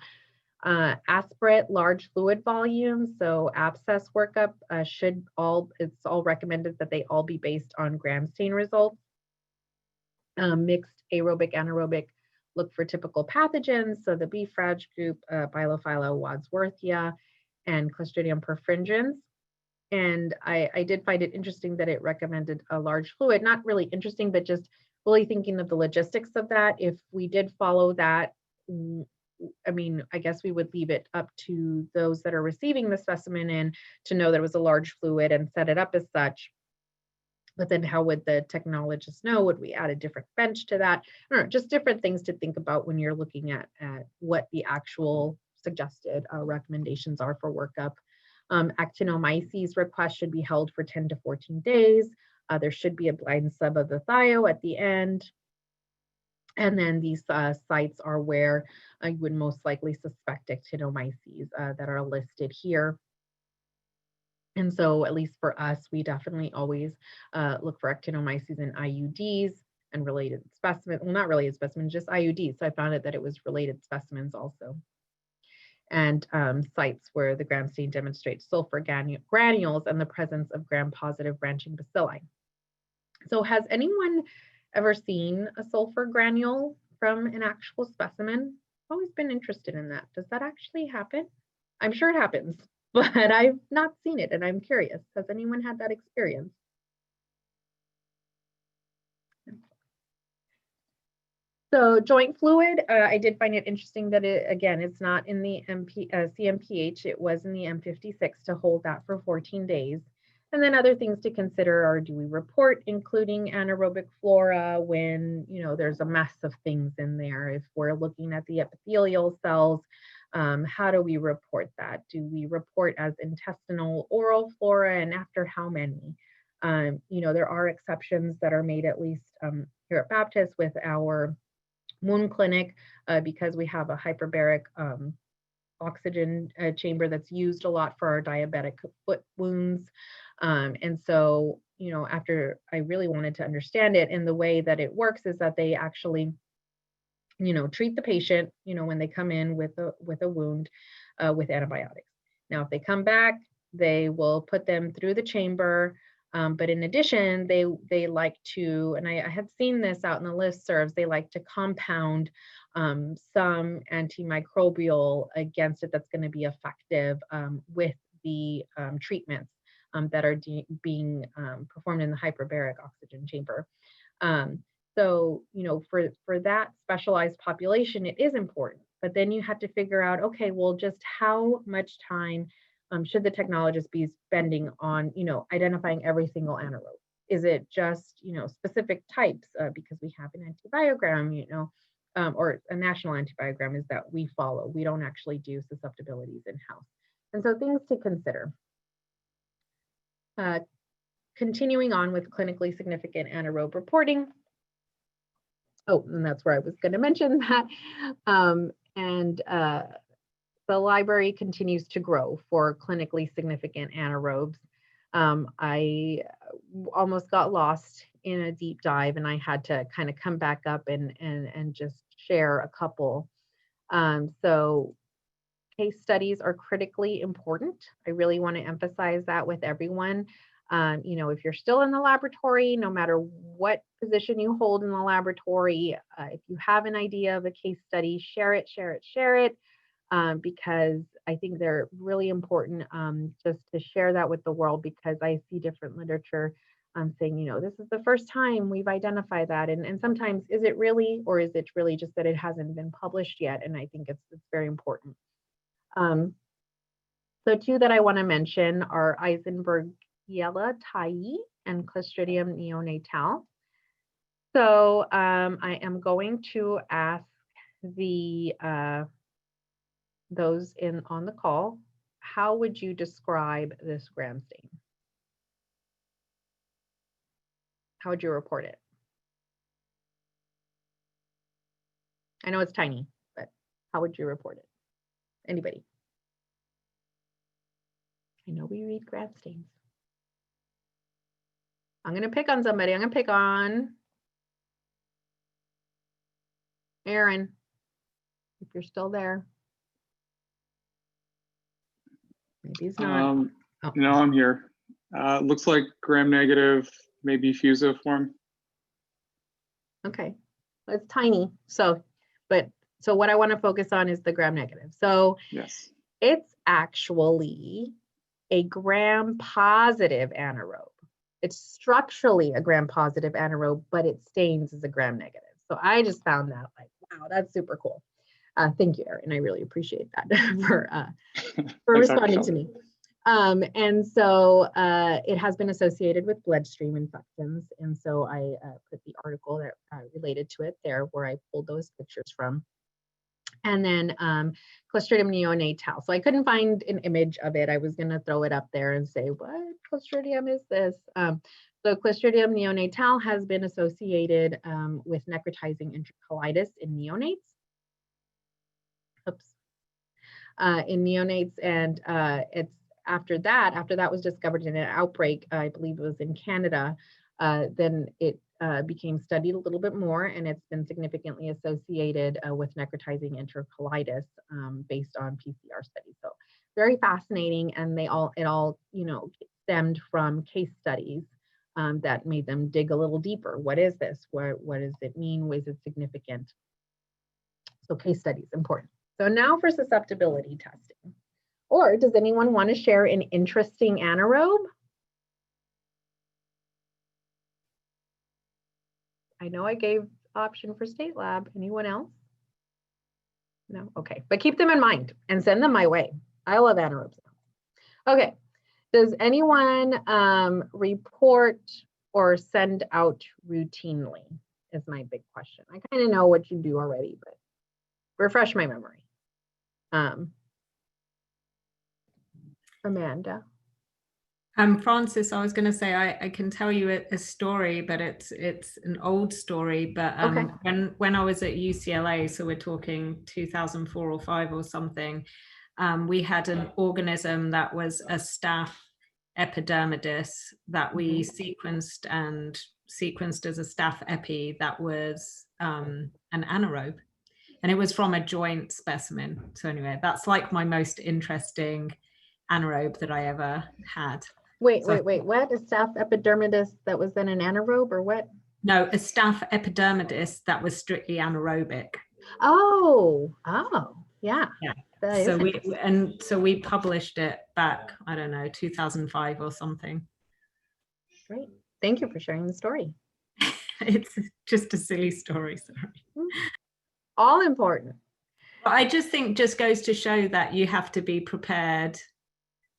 Aspirate, large fluid volumes, so abscess workup it's all recommended that they all be based on gram stain results. Mixed aerobic, anaerobic, look for typical pathogens. So the B-Frag group, Bilophila wadsworthia, and Clostridium perfringens. And I did find it interesting that it recommended a large fluid, not really interesting, but just really thinking of the logistics of that. If we did follow that, I mean, I guess we would leave it up to those that are receiving the specimen and to know there was a large fluid and set it up as such. But then how would the technologist know? Would we add a different bench to that? I don't know, just different things to think about when you're looking at what the actual suggested recommendations are for workup. Actinomyces request should be held for 10 to 14 days. There should be a blind sub of the thio at the end. And then these sites are where you would most likely suspect actinomyces that are listed here. And so at least for us, we definitely always look for actinomyces in IUDs and related specimens. Well, not related specimens, just IUDs. So I found it that it was related specimens also. And sites where the gram stain demonstrates sulfur granules and the presence of gram-positive branching bacilli. So has anyone ever seen a sulfur granule from an actual specimen? I've always been interested in that. Does that actually happen? I'm sure it happens, but I've not seen it and I'm curious. Has anyone had that experience? So joint fluid, I did find it interesting that it, again, it's not in the CMPH, it was in the M56 to hold that for 14 days. And then other things to consider are, do we report including anaerobic flora when, you know, there's a mess of things in there? If we're looking at the epithelial cells, how do we report that? Do we report as intestinal oral flora, and after how many? You know, there are exceptions that are made, at least here at Baptist with our wound clinic, because we have a hyperbaric oxygen chamber that's used a lot for our diabetic foot wounds. And so, you know, after I really wanted to understand it, and the way that it works is that they actually, you know, treat the patient, you know, when they come in with a wound with antibiotics. Now, if they come back, they will put them through the chamber. But in addition, they like to, and I had seen this out in the listservs, they like to compound some antimicrobial against it that's going to be effective with the treatments that are being performed in the hyperbaric oxygen chamber. So, you know, for that specialized population, it is important. But then you have to figure out, okay, well, just how much time should the technologist be spending on, you know, identifying every single anaerobe? Is it just, you know, specific types because we have an antibiogram, you know, or a national antibiogram is that we follow. We don't actually do susceptibilities in-house. And so things to consider. Continuing on with clinically significant anaerobe reporting. Oh, and that's where I was going to mention that. The library continues to grow for clinically significant anaerobes. I almost got lost in a deep dive, and I had to kind of come back up and just share a couple. So case studies are critically important. I really want to emphasize that with everyone. You know, if you're still in the laboratory, no matter what position you hold in the laboratory, if you have an idea of a case study, share it, share it, share it. Because I think they're really important just to share that with the world, because I see different literature saying, you know, this is the first time we've identified that. And sometimes, is it really, or is it really just that it hasn't been published yet? And I think it's very important. So two that I want to mention are Eisenbergiella tyyi and Clostridium neonatal. So I am going to ask those on the call, how would you describe this gram stain? How would you report it? I know it's tiny, but how would you report it? Anybody? I know we read gram stains. I'm going to pick on somebody. I'm going to pick on Aaron, if you're still there. Maybe he's not. Oh. No, I'm here. Looks like gram negative, maybe fusiform. Okay, it's tiny. So what I want to focus on is the gram-negative. So Yes. it's actually a gram-positive anaerobe. It's structurally a gram-positive anaerobe, but it stains as a gram-negative. So I just found that like, wow, that's super cool. Thank you, Erin. I really appreciate that for responding to me. And so it has been associated with bloodstream infections. And so I put the article that related to it there where I pulled those pictures from. And then Clostridium Neonatal. So I couldn't find an image of it. I was going to throw it up there and say, what Clostridium is this? So Clostridium Neonatal has been associated with necrotizing enterocolitis in neonates. Oops. In neonates, and it's after that was discovered in an outbreak, I believe it was in Canada, then it became studied a little bit more, and it's been significantly associated with necrotizing enterocolitis based on PCR studies. So very fascinating, and it all stemmed from case studies that made them dig a little deeper. What is this? What does it mean? Was it significant? So case studies important. So now for susceptibility testing. Or does anyone want to share an interesting anaerobe? I know I gave option for state lab. Anyone else? No? Okay, but keep them in mind and send them my way. I love anaerobes. Okay, does anyone report or send out routinely is my big question. I kind of know what you do already, but refresh my memory. Amanda. Francis, I was going to say I can tell you a story, but it's an old story. But Okay. when I was at UCLA, so we're talking 2004 or 5 or something, we had an organism that was a staph epidermidis that we sequenced as a staph epi that was an anaerobe, and it was from a joint specimen. So anyway, that's like my most interesting anaerobe that I ever had. Wait, what? A staph epidermidis that was then an anaerobe or what? No, a staph epidermidis that was strictly anaerobic. Oh, yeah. Yeah. So we published it back, I don't know, 2005 or something. Great. Thank you for sharing the story. It's just a silly story, sorry. All important. But I just think just goes to show that you have to be prepared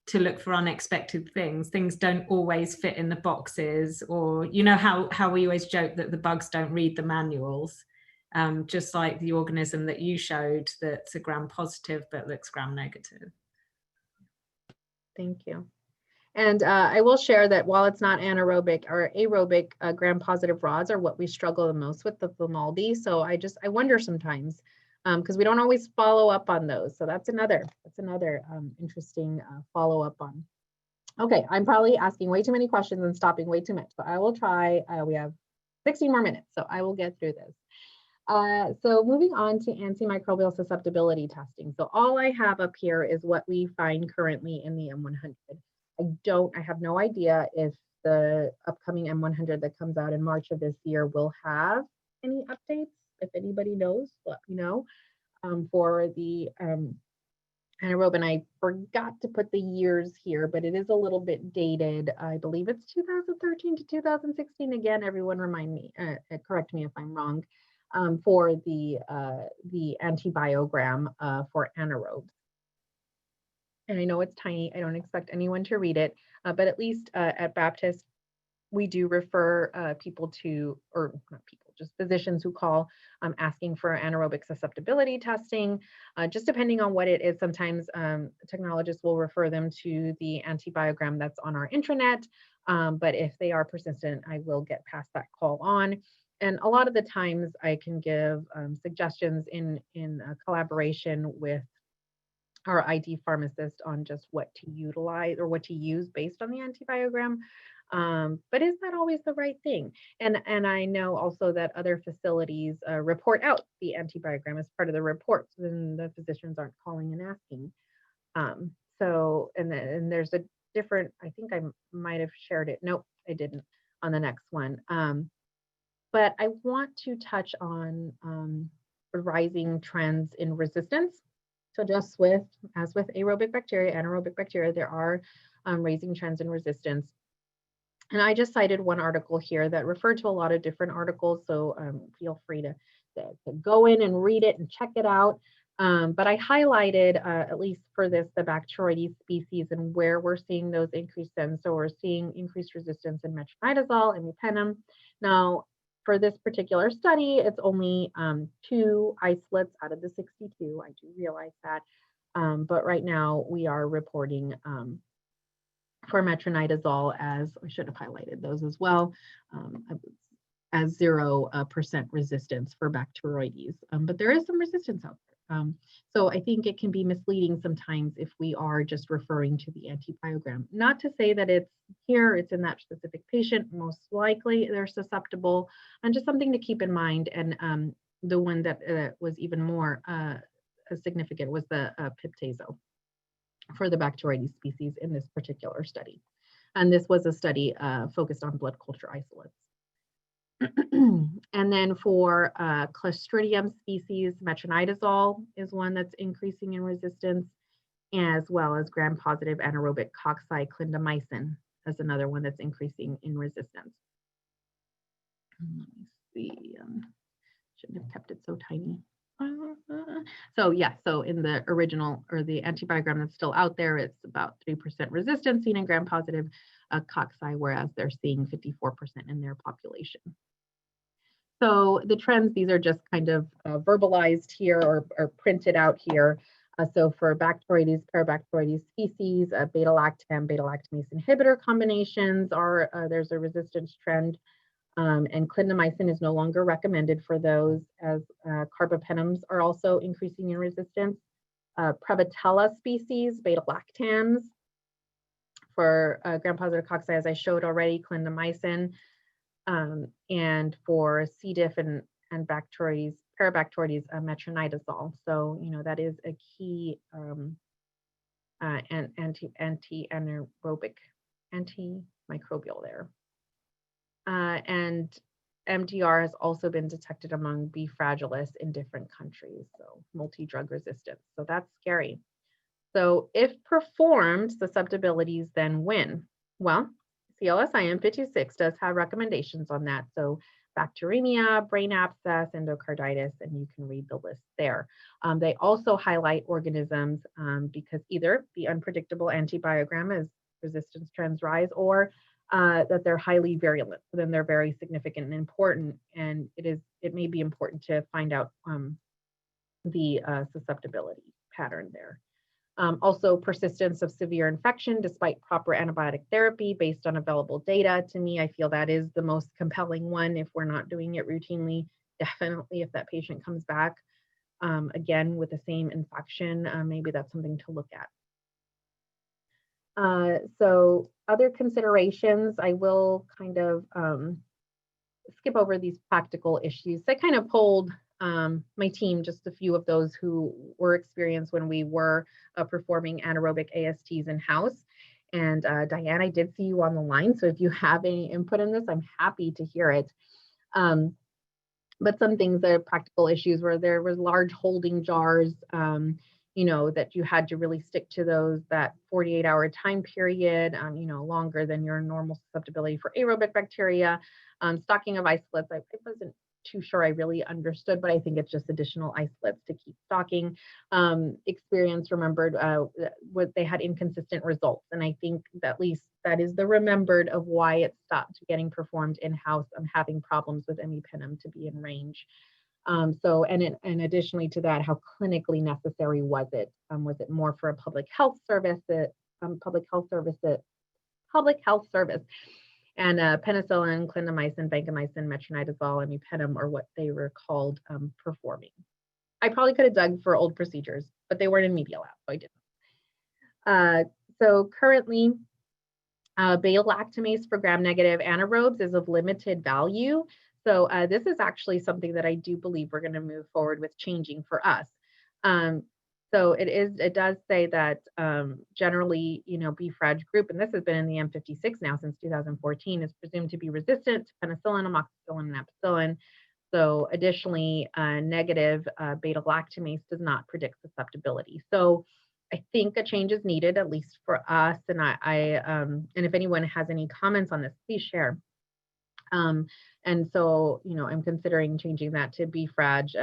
to look for unexpected things. Things don't always fit in the boxes, or you know how we always joke that the bugs don't read the manuals, just like the organism that you showed that's a gram positive but looks gram negative. Thank you. And I will share that while it's not anaerobic or aerobic, gram positive rods are what we struggle the most with, the Maldi. So I wonder sometimes, because we don't always follow up on those. So that's another interesting follow up on. Okay, I'm probably asking way too many questions and stopping way too much. So I will try. We have 16 more minutes, so I will get through this. So moving on to antimicrobial susceptibility testing. So all I have up here is what we find currently in the M100. I have no idea if the upcoming M100 that comes out in March of this year will have any updates. If anybody knows, let me know. For the anaerobe, and I forgot to put the years here, but it is a little bit dated. I believe it's 2013 to 2016. Again, everyone remind me, correct me if I'm wrong, for the antibiogram for anaerobes. And I know it's tiny. I don't expect anyone to read it, but at least at Baptist, we do refer people to, or not people, just physicians who call asking for anaerobic susceptibility testing. Just depending on what it is, sometimes technologists will refer them to the antibiogram that's on our intranet. But if they are persistent, I will get past that call on. And a lot of the times I can give suggestions in collaboration with our ID pharmacist on just what to utilize or what to use based on the antibiogram. But is that always the right thing? And I know also that other facilities report out the antibiogram as part of the report, so then the physicians aren't calling and asking. So, and there's a different, I think I might have shared it. Nope, I didn't on the next one. but I want to touch on rising trends in resistance. So just as with aerobic bacteria, anaerobic bacteria, there are raising trends in resistance. And I just cited one article here that referred to a lot of different articles, so feel free to go in and read it and check it out. But I highlighted, at least for this, the Bacteroides species and where we're seeing those increased trends. So we're seeing increased resistance in metronidazole and imipenem. Now, for this particular study, it's only 2 isolates out of the 62. I do realize that. But right now we are reporting for metronidazole, as I should have highlighted those as well, as 0% resistance for Bacteroides. But there is some resistance out there. So I think it can be misleading sometimes if we are just referring to the antibiogram. Not to say that it's here, it's in that specific patient, most likely they're susceptible, and just something to keep in mind. And the one that was even more significant was the piptazo for the Bacteroides species in this particular study. And this was a study focused on blood culture isolates. And then for Clostridium species, metronidazole is one that's increasing in resistance, as well as gram-positive anaerobic cocci clindamycin as another one that's increasing in resistance. Let me see, shouldn't have kept it so tiny. So yeah, so in the original or the antibiogram that's still out there, it's about 3% resistance seen in gram-positive cocci, whereas they're seeing 54% in their population. So the trends, these are just kind of verbalized here or printed out here. So for Bacteroides, Parabacteroides species, beta-lactam, beta-lactamase inhibitor combinations are, there's a resistance trend. And clindamycin is no longer recommended for those, as carbapenems are also increasing in resistance. Prevotella species, beta-lactams for gram-positive cocci, as I showed already, clindamycin. And for C. diff and Bacteroides, Parabacteroides, metronidazole. So, you know, that is a key anti-anaerobic, antimicrobial there. And MDR has also been detected among B. fragilis in different countries, so multi-drug resistance. So that's scary. So if performed, susceptibilities then win. Well, CLS-IM 56 does have recommendations on that. So bacteremia, brain abscess, endocarditis, and you can read the list there. They also highlight organisms because either the unpredictable antibiogram as resistance trends rise, or that they're highly virulent. So then they're very significant and important, and it may be important to find out the susceptibility pattern there. Also, persistence of severe infection despite proper antibiotic therapy based on available data. To me, I feel that is the most compelling one. If we're not doing it routinely, definitely if that patient comes back again with the same infection, maybe that's something to look at. So other considerations, I will kind of skip over these practical issues. I kind of polled my team, just a few of those who were experienced when we were performing anaerobic ASTs in-house. And Diane, I did see you on the line, so if you have any input in this, I'm happy to hear it. But some things that are practical issues where there was large holding jars, you know, that you had to really stick to those, that 48-hour time period, you know, longer than your normal susceptibility for aerobic bacteria. Stocking of isolates, I wasn't too sure I really understood, but I think it's just additional isolates to keep stocking. Experience remembered what they had inconsistent results, and I think that at least that is the remembered of why it stopped getting performed in-house. I'm having problems with imipenem to be in range. So, and additionally to that, how clinically necessary was it? Was it more for a public health service? And penicillin, clindamycin, vancomycin, metronidazole, and imipenem are what they were called performing. I probably could have dug for old procedures, but they weren't in media lab, so I didn't. So currently, beta-lactamase for gram-negative anaerobes is of limited value. So this is actually something that I do believe we're going to move forward with changing for us. So it does say that generally, BFRAG group, and this has been in the M56 now since 2014, is presumed to be resistant to penicillin, amoxicillin, and ampicillin. So additionally, negative beta-lactamase does not predict susceptibility. So I think a change is needed, at least for us. And and if anyone has any comments on this, please share. And so, I'm considering changing that to BFRAG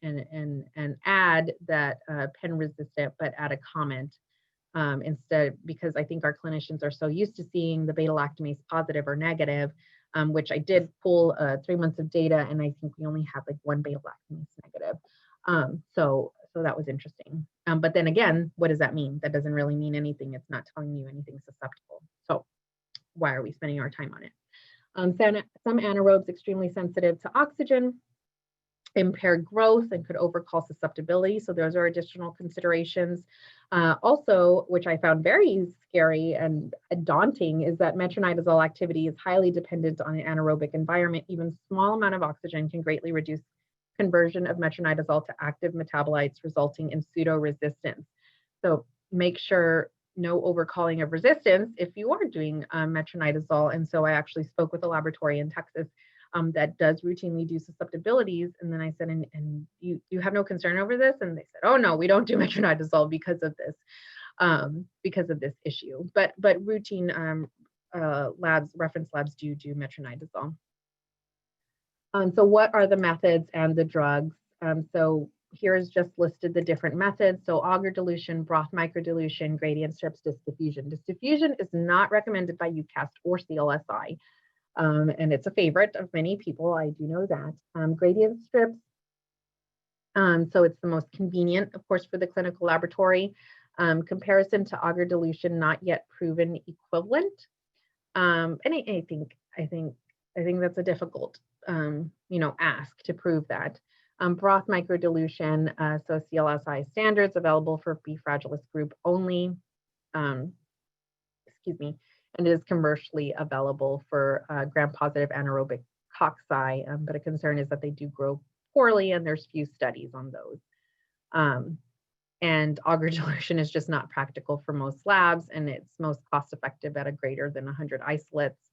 and add that pen resistant, but add a comment instead, because I think our clinicians are so used to seeing the beta-lactamase positive or negative, which I did pull 3 months of data, and I think we only had like one beta-lactamase negative. So that was interesting. But then again, what does that mean? That doesn't really mean anything. It's not telling you anything susceptible. So why are we spending our time on it? Some anaerobes extremely sensitive to oxygen, impaired growth, and could overcall susceptibility. So those are additional considerations. Also, which I found very scary and daunting, is that metronidazole activity is highly dependent on the anaerobic environment. Even small amount of oxygen can greatly reduce conversion of metronidazole to active metabolites, resulting in pseudo-resistance. So make sure no overcalling of resistance if you are doing metronidazole. And so I actually spoke with a laboratory in Texas that does routinely do susceptibilities. And then I said, and you have no concern over this? And they said, oh no, we don't do metronidazole because of this issue. But routine reference labs do metronidazole. So what are the methods and the drugs? So here's just listed the different methods. So agar dilution, broth microdilution, gradient strips, disc diffusion. Disc diffusion is not recommended by UCAST or CLSI. And it's a favorite of many people, I do know that. Gradient strips, so it's the most convenient, of course, for the clinical laboratory. Comparison to agar dilution, not yet proven equivalent. And I think that's a difficult, ask to prove that. Broth microdilution, so CLSI standards available for B fragilis group only. And is commercially available for gram-positive anaerobic cocci, but a concern is that they do grow poorly, and there's few studies on those. And agar dilution is just not practical for most labs, and it's most cost-effective at a greater than 100 isolates.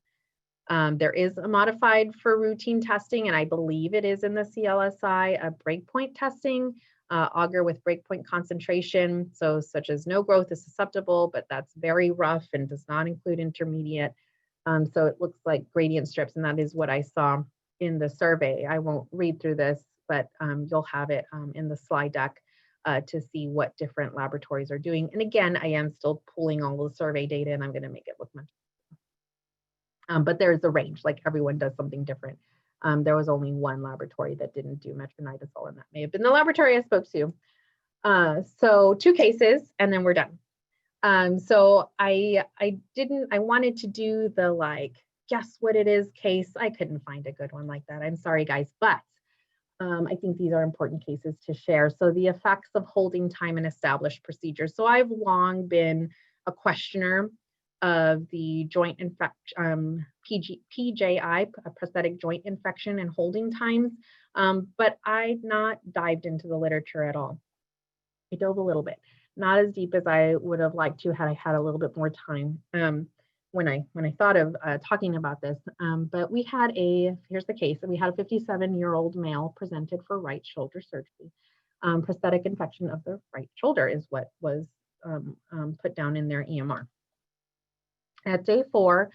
There is a modified for routine testing, and I believe it is in the CLSI, breakpoint testing, agar with breakpoint concentration, so such as no growth is susceptible, but that's very rough and does not include intermediate. So it looks like gradient strips, and that is what I saw in the survey. I won't read through this, but you'll have it in the slide deck to see what different laboratories are doing. And again, I am still pulling all the survey data, and I'm going to make it look much but there's a range, like everyone does something different. There was only one laboratory that didn't do metronidazole, and that may have been the laboratory I spoke to. So 2 cases, and then we're done. So I wanted to do the guess what it is case. I couldn't find a good one like that. I'm sorry, guys, but I think these are important cases to share. So the effects of holding time in established procedures. So I've long been a questioner of the joint infection, PJI, prosthetic joint infection and holding times, but I've not dived into the literature at all. I dove a little bit, not as deep as I would have liked to had I had a little bit more time when I thought of talking about this. But here's the case. We had a 57-year-old male presented for right shoulder surgery. Prosthetic infection of the right shoulder is what was put down in their EMR. At day 4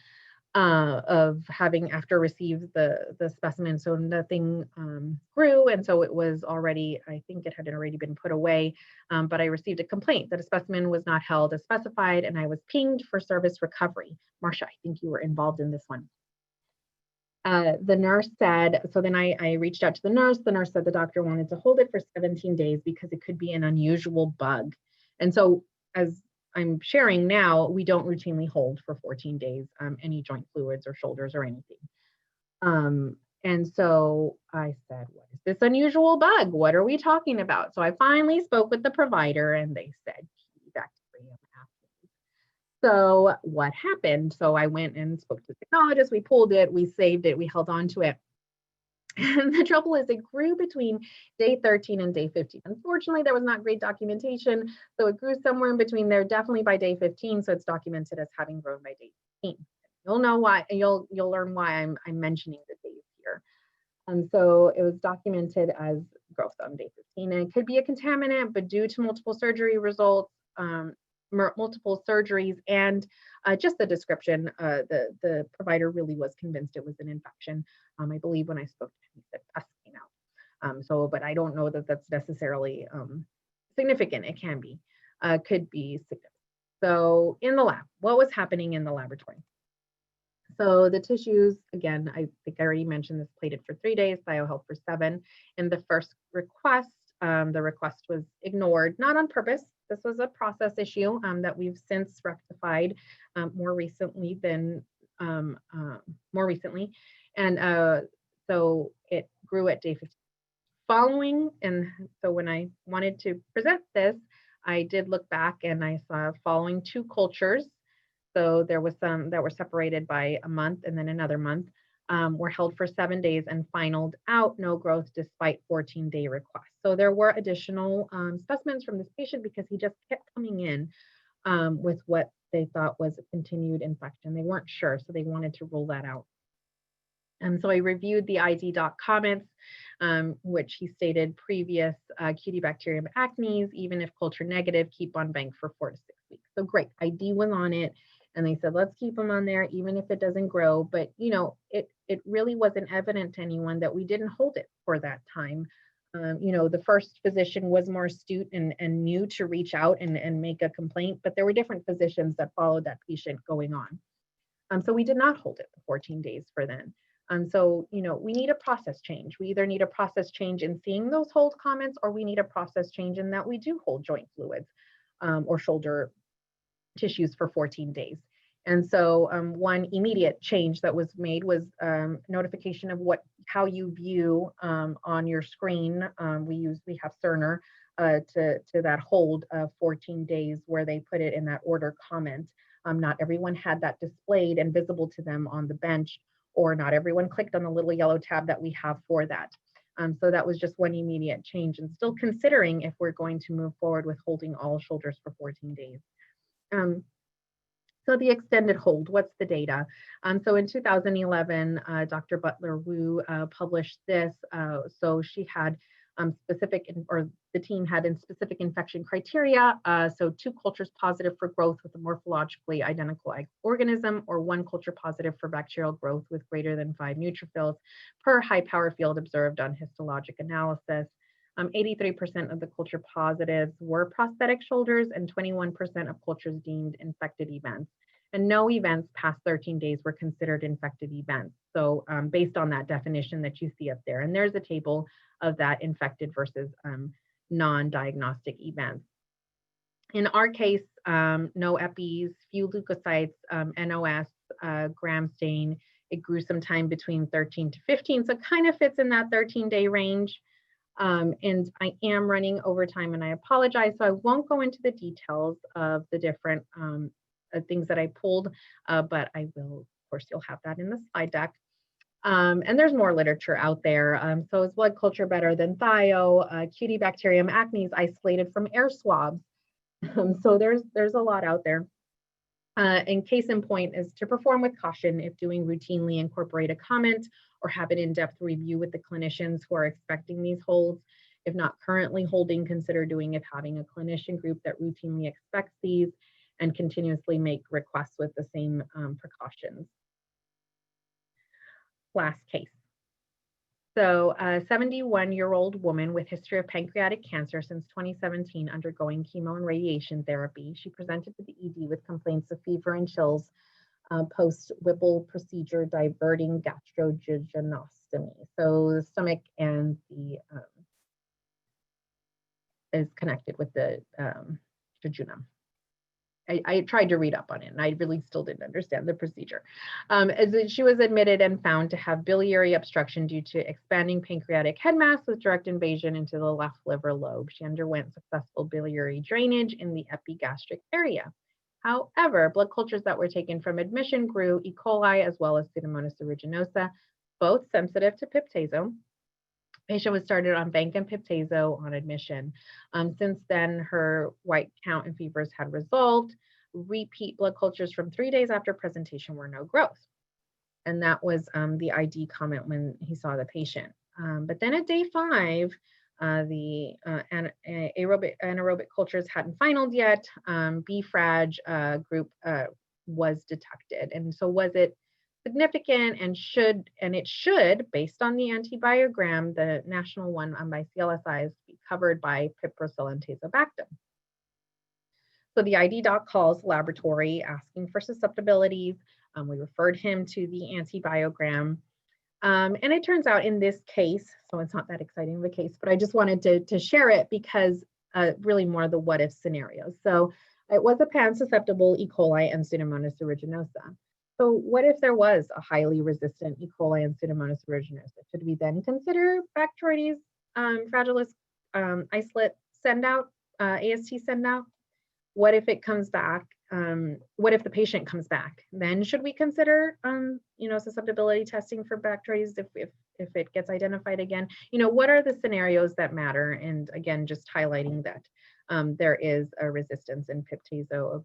of having after received the specimen, so nothing grew, and so it was already, I think it had already been put away, but I received a complaint that a specimen was not held as specified, and I was pinged for service recovery. Marcia, I think you were involved in this one. The nurse said, so then I reached out to the nurse. The nurse said the doctor wanted to hold it for 17 days because it could be an unusual bug. And so as I'm sharing now, we don't routinely hold for 14 days any joint fluids or shoulders or anything. And so I said, what is this unusual bug? What are we talking about? So I finally spoke with the provider, and they said bacterium aphids. So what happened? So I went and spoke to the technologist. We pulled it, we saved it, we held on to it. And the trouble is it grew between day 13 and day 15. Unfortunately, there was not great documentation, so it grew somewhere in between there, definitely by day 15, so it's documented as having grown by day 15. You'll know why, you'll learn why I'm mentioning the days here. So it was documented as growth on day 15, and it could be a contaminant, but due to multiple surgery results, multiple surgeries, and just the description, the provider really was convinced it was an infection. I believe when I spoke to him, he said pus came out. But I don't know that that's necessarily significant. It can be, could be significant. So in the lab, what was happening in the laboratory? So the tissues, again, I think I already mentioned this, plated for 3 days, bioheld for 7. In the first request, the request was ignored, not on purpose. This was a process issue that we've since rectified more recently. And so it grew at day 15. Following, and so when I wanted to present this, I did look back and I saw following 2 cultures. So there was some that were separated by a month and then another month, were held for 7 days and finaled out no growth despite 14-day requests. So there were additional specimens from this patient because he just kept coming in with what they thought was a continued infection. They weren't sure, so they wanted to rule that out. And so I reviewed the ID doc comments, which he stated previous Cutibacterium acnes, even if culture negative, keep on bank for 4 to 6 weeks. So great, ID was on it. And they said, let's keep them on there, even if it doesn't grow. But, you know, it really wasn't evident to anyone that we didn't hold it for that time. You know, the first physician was more astute and knew to reach out and make a complaint, but there were different physicians that followed that patient going on. So we did not hold it the 14 days for then. So, you know, we need a process change. We either need a process change in seeing those hold comments, or we need a process change in that we do hold joint fluids or shoulder tissues for 14 days. And so one immediate change that was made was notification of how you view on your screen. We have Cerner to that hold of 14 days where they put it in that order comment. Not everyone had that displayed and visible to them on the bench, or not everyone clicked on the little yellow tab that we have for that. So that was just one immediate change, and still considering if we're going to move forward with holding all shoulders for 14 days. So the extended hold, what's the data? So in 2011, Dr. Butler-Wu published this. So she had the team had in specific infection criteria. So 2 cultures positive for growth with a morphologically identical organism, or 1 culture positive for bacterial growth with greater than 5 neutrophils per high power field observed on histologic analysis. 83% of the culture positives were prosthetic shoulders, and 21% of cultures deemed infected events. And no events past 13 days were considered infected events. So based on that definition that you see up there, and there's a table of that infected versus non-diagnostic events. In our case, no EPIs, few leukocytes, NOS, gram stain. It grew sometime between 13 to 15, so it kind of fits in that 13-day range. And I am running over time, and I apologize, so I won't go into the details of the different things that I pulled, but I will, of course, you'll have that in the slide deck. And there's more literature out there. So is blood culture better than thio? Cutibacterium acnes isolated from air swabs. So there's a lot out there. And case in point is to perform with caution if doing routinely, incorporate a comment or have an in-depth review with the clinicians who are expecting these holds. If not currently holding, consider doing if having a clinician group that routinely expects these and continuously make requests with the same precautions. Last case. So a 71-year-old woman with history of pancreatic cancer since 2017 undergoing chemo and radiation therapy. She presented to the ED with complaints of fever and chills post-Whipple procedure diverting gastrojejunostomy. So the stomach and the is connected with the jejunum. I tried to read up on it, and I really still didn't understand the procedure. She was admitted and found to have biliary obstruction due to expanding pancreatic head mass with direct invasion into the left liver lobe. She underwent successful biliary drainage in the epigastric area. However, blood cultures that were taken from admission grew E. coli as well as Pseudomonas aeruginosa, both sensitive to piptazo. Patient was started on Bank and Piptazo on admission. Since then, her white count and fevers had resolved. Repeat blood cultures from 3 days after presentation were no growth. And that was the ID comment when he saw the patient. But then at day 5, the anaerobic cultures hadn't finaled yet. B-Frag group was detected. And so was it significant, and it should, based on the antibiogram, the national one by CLSIs, be covered by piperacillin and tazobactam. So the ID doc calls the laboratory asking for susceptibilities. We referred him to the antibiogram. And it turns out in this case, so it's not that exciting of a case, but I just wanted to share it because really more the what if scenarios. So it was a pan-susceptible E. coli and Pseudomonas aeruginosa. So what if there was a highly resistant E. coli and Pseudomonas aeruginosa? Should we then consider Bacteroides fragilis isolate send out, AST send out? What if it comes back? What if the patient comes back? Then should we consider, susceptibility testing for Bacteroides if it gets identified again? What are the scenarios that matter? And again, just highlighting that there is a resistance in piptazo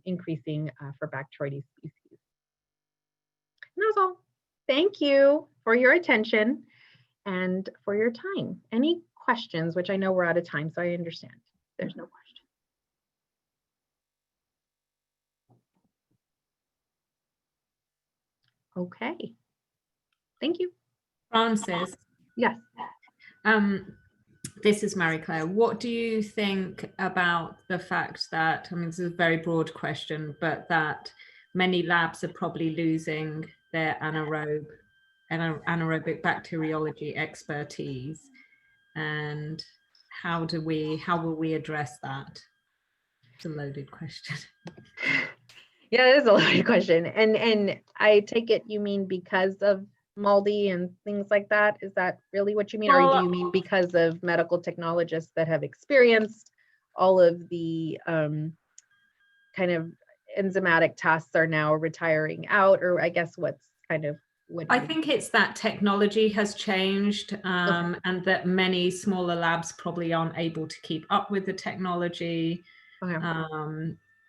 increasing for Bacteroides species. And that was all. Thank you for your attention and for your time. Any questions, which I know we're out of time, so I understand. There's no question. Okay. Thank you. Francis. Yes. This is Mary Claire. What do you think about the fact that, this is a very broad question, but that many labs are probably losing their anaerobic bacteriology expertise, and how will we address that? It's a loaded question. Yeah, it is a loaded question. And I take it you mean because of moldy and things like that? Is that really what you mean? Or do you mean because of medical technologists that have experienced all of the kind of enzymatic tasks are now retiring out? Or I guess what's kind of what I think it's that technology has changed, and that many smaller labs probably aren't able to keep up with the technology. Okay.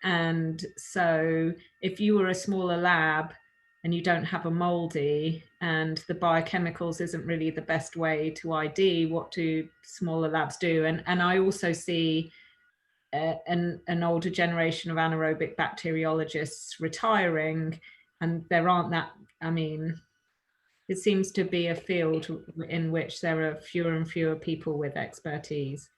And so if you were a smaller lab and you don't have a moldy and the biochemicals isn't really the best way to ID, what do smaller labs do? And I also see an older generation of anaerobic bacteriologists retiring, and there aren't that, it seems to be a field in which there are fewer and fewer people with expertise.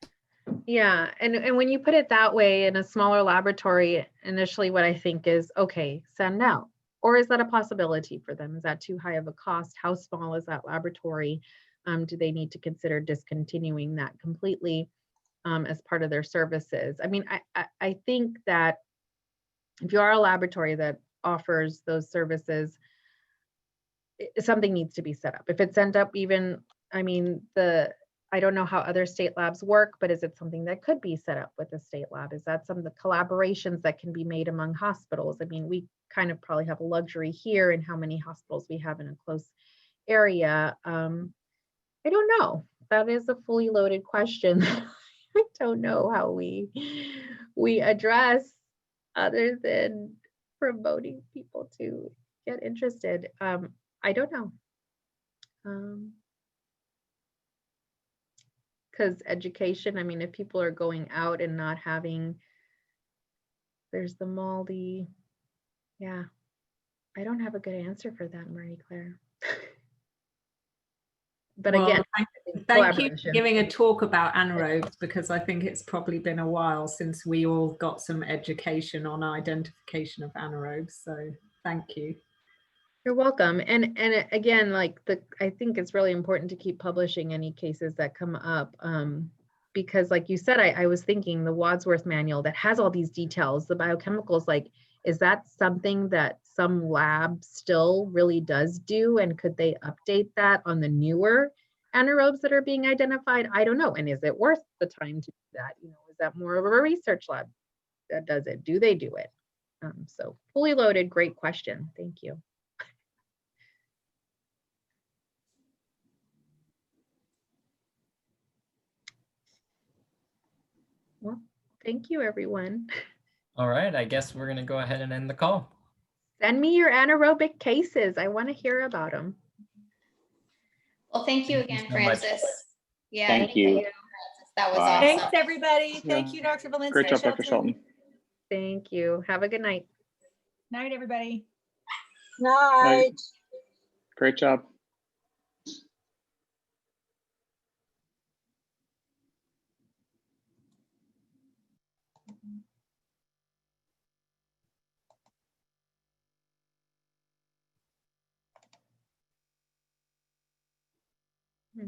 Yeah, and when you put it that way, in a smaller laboratory, initially what I think is, okay, send out. Or is that a possibility for them? Is that too high of a cost? How small is that laboratory? Do they need to consider discontinuing that completely as part of their services? I think that if you are a laboratory that offers those services, something needs to be set up. If it's sent up even, I don't know how other state labs work, but is it something that could be set up with a state lab? Is that some of the collaborations that can be made among hospitals? We kind of probably have a luxury here in how many hospitals we have in a close area. I don't know. That is a fully loaded question. I don't know how we address other than promoting people to get interested. I don't know. Because education, if people are going out and not having, there's the moldy, yeah, I don't have a good answer for that, Marie Claire. But well, again, thank you for giving a talk about anaerobes, because I think it's probably been a while since we all got some education on identification of anaerobes. So thank you. You're welcome. And again, I think it's really important to keep publishing any cases that come up, because like you said, I was thinking the Wadsworth manual that has all these details, the biochemicals, is that something that some lab still really does do? And could they update that on the newer anaerobes that are being identified? I don't know. And is it worth the time to do that? Is that more of a research lab that does it? Do they do it? So fully loaded, great question. Thank you. Well, thank you, everyone. All right, I guess we're going to go ahead and end the call. Send me your anaerobic cases. I want to hear about them. Well, thank you Thank you again, so much. Francis. Yeah, Thank you. Francis. That was Wow. awesome. Thanks, everybody. Thank Yeah. you, Dr. Valencia. Great job, Dr. Shelton. Thank you. Have a good night. Night, everybody. Night. Great job. Hmm.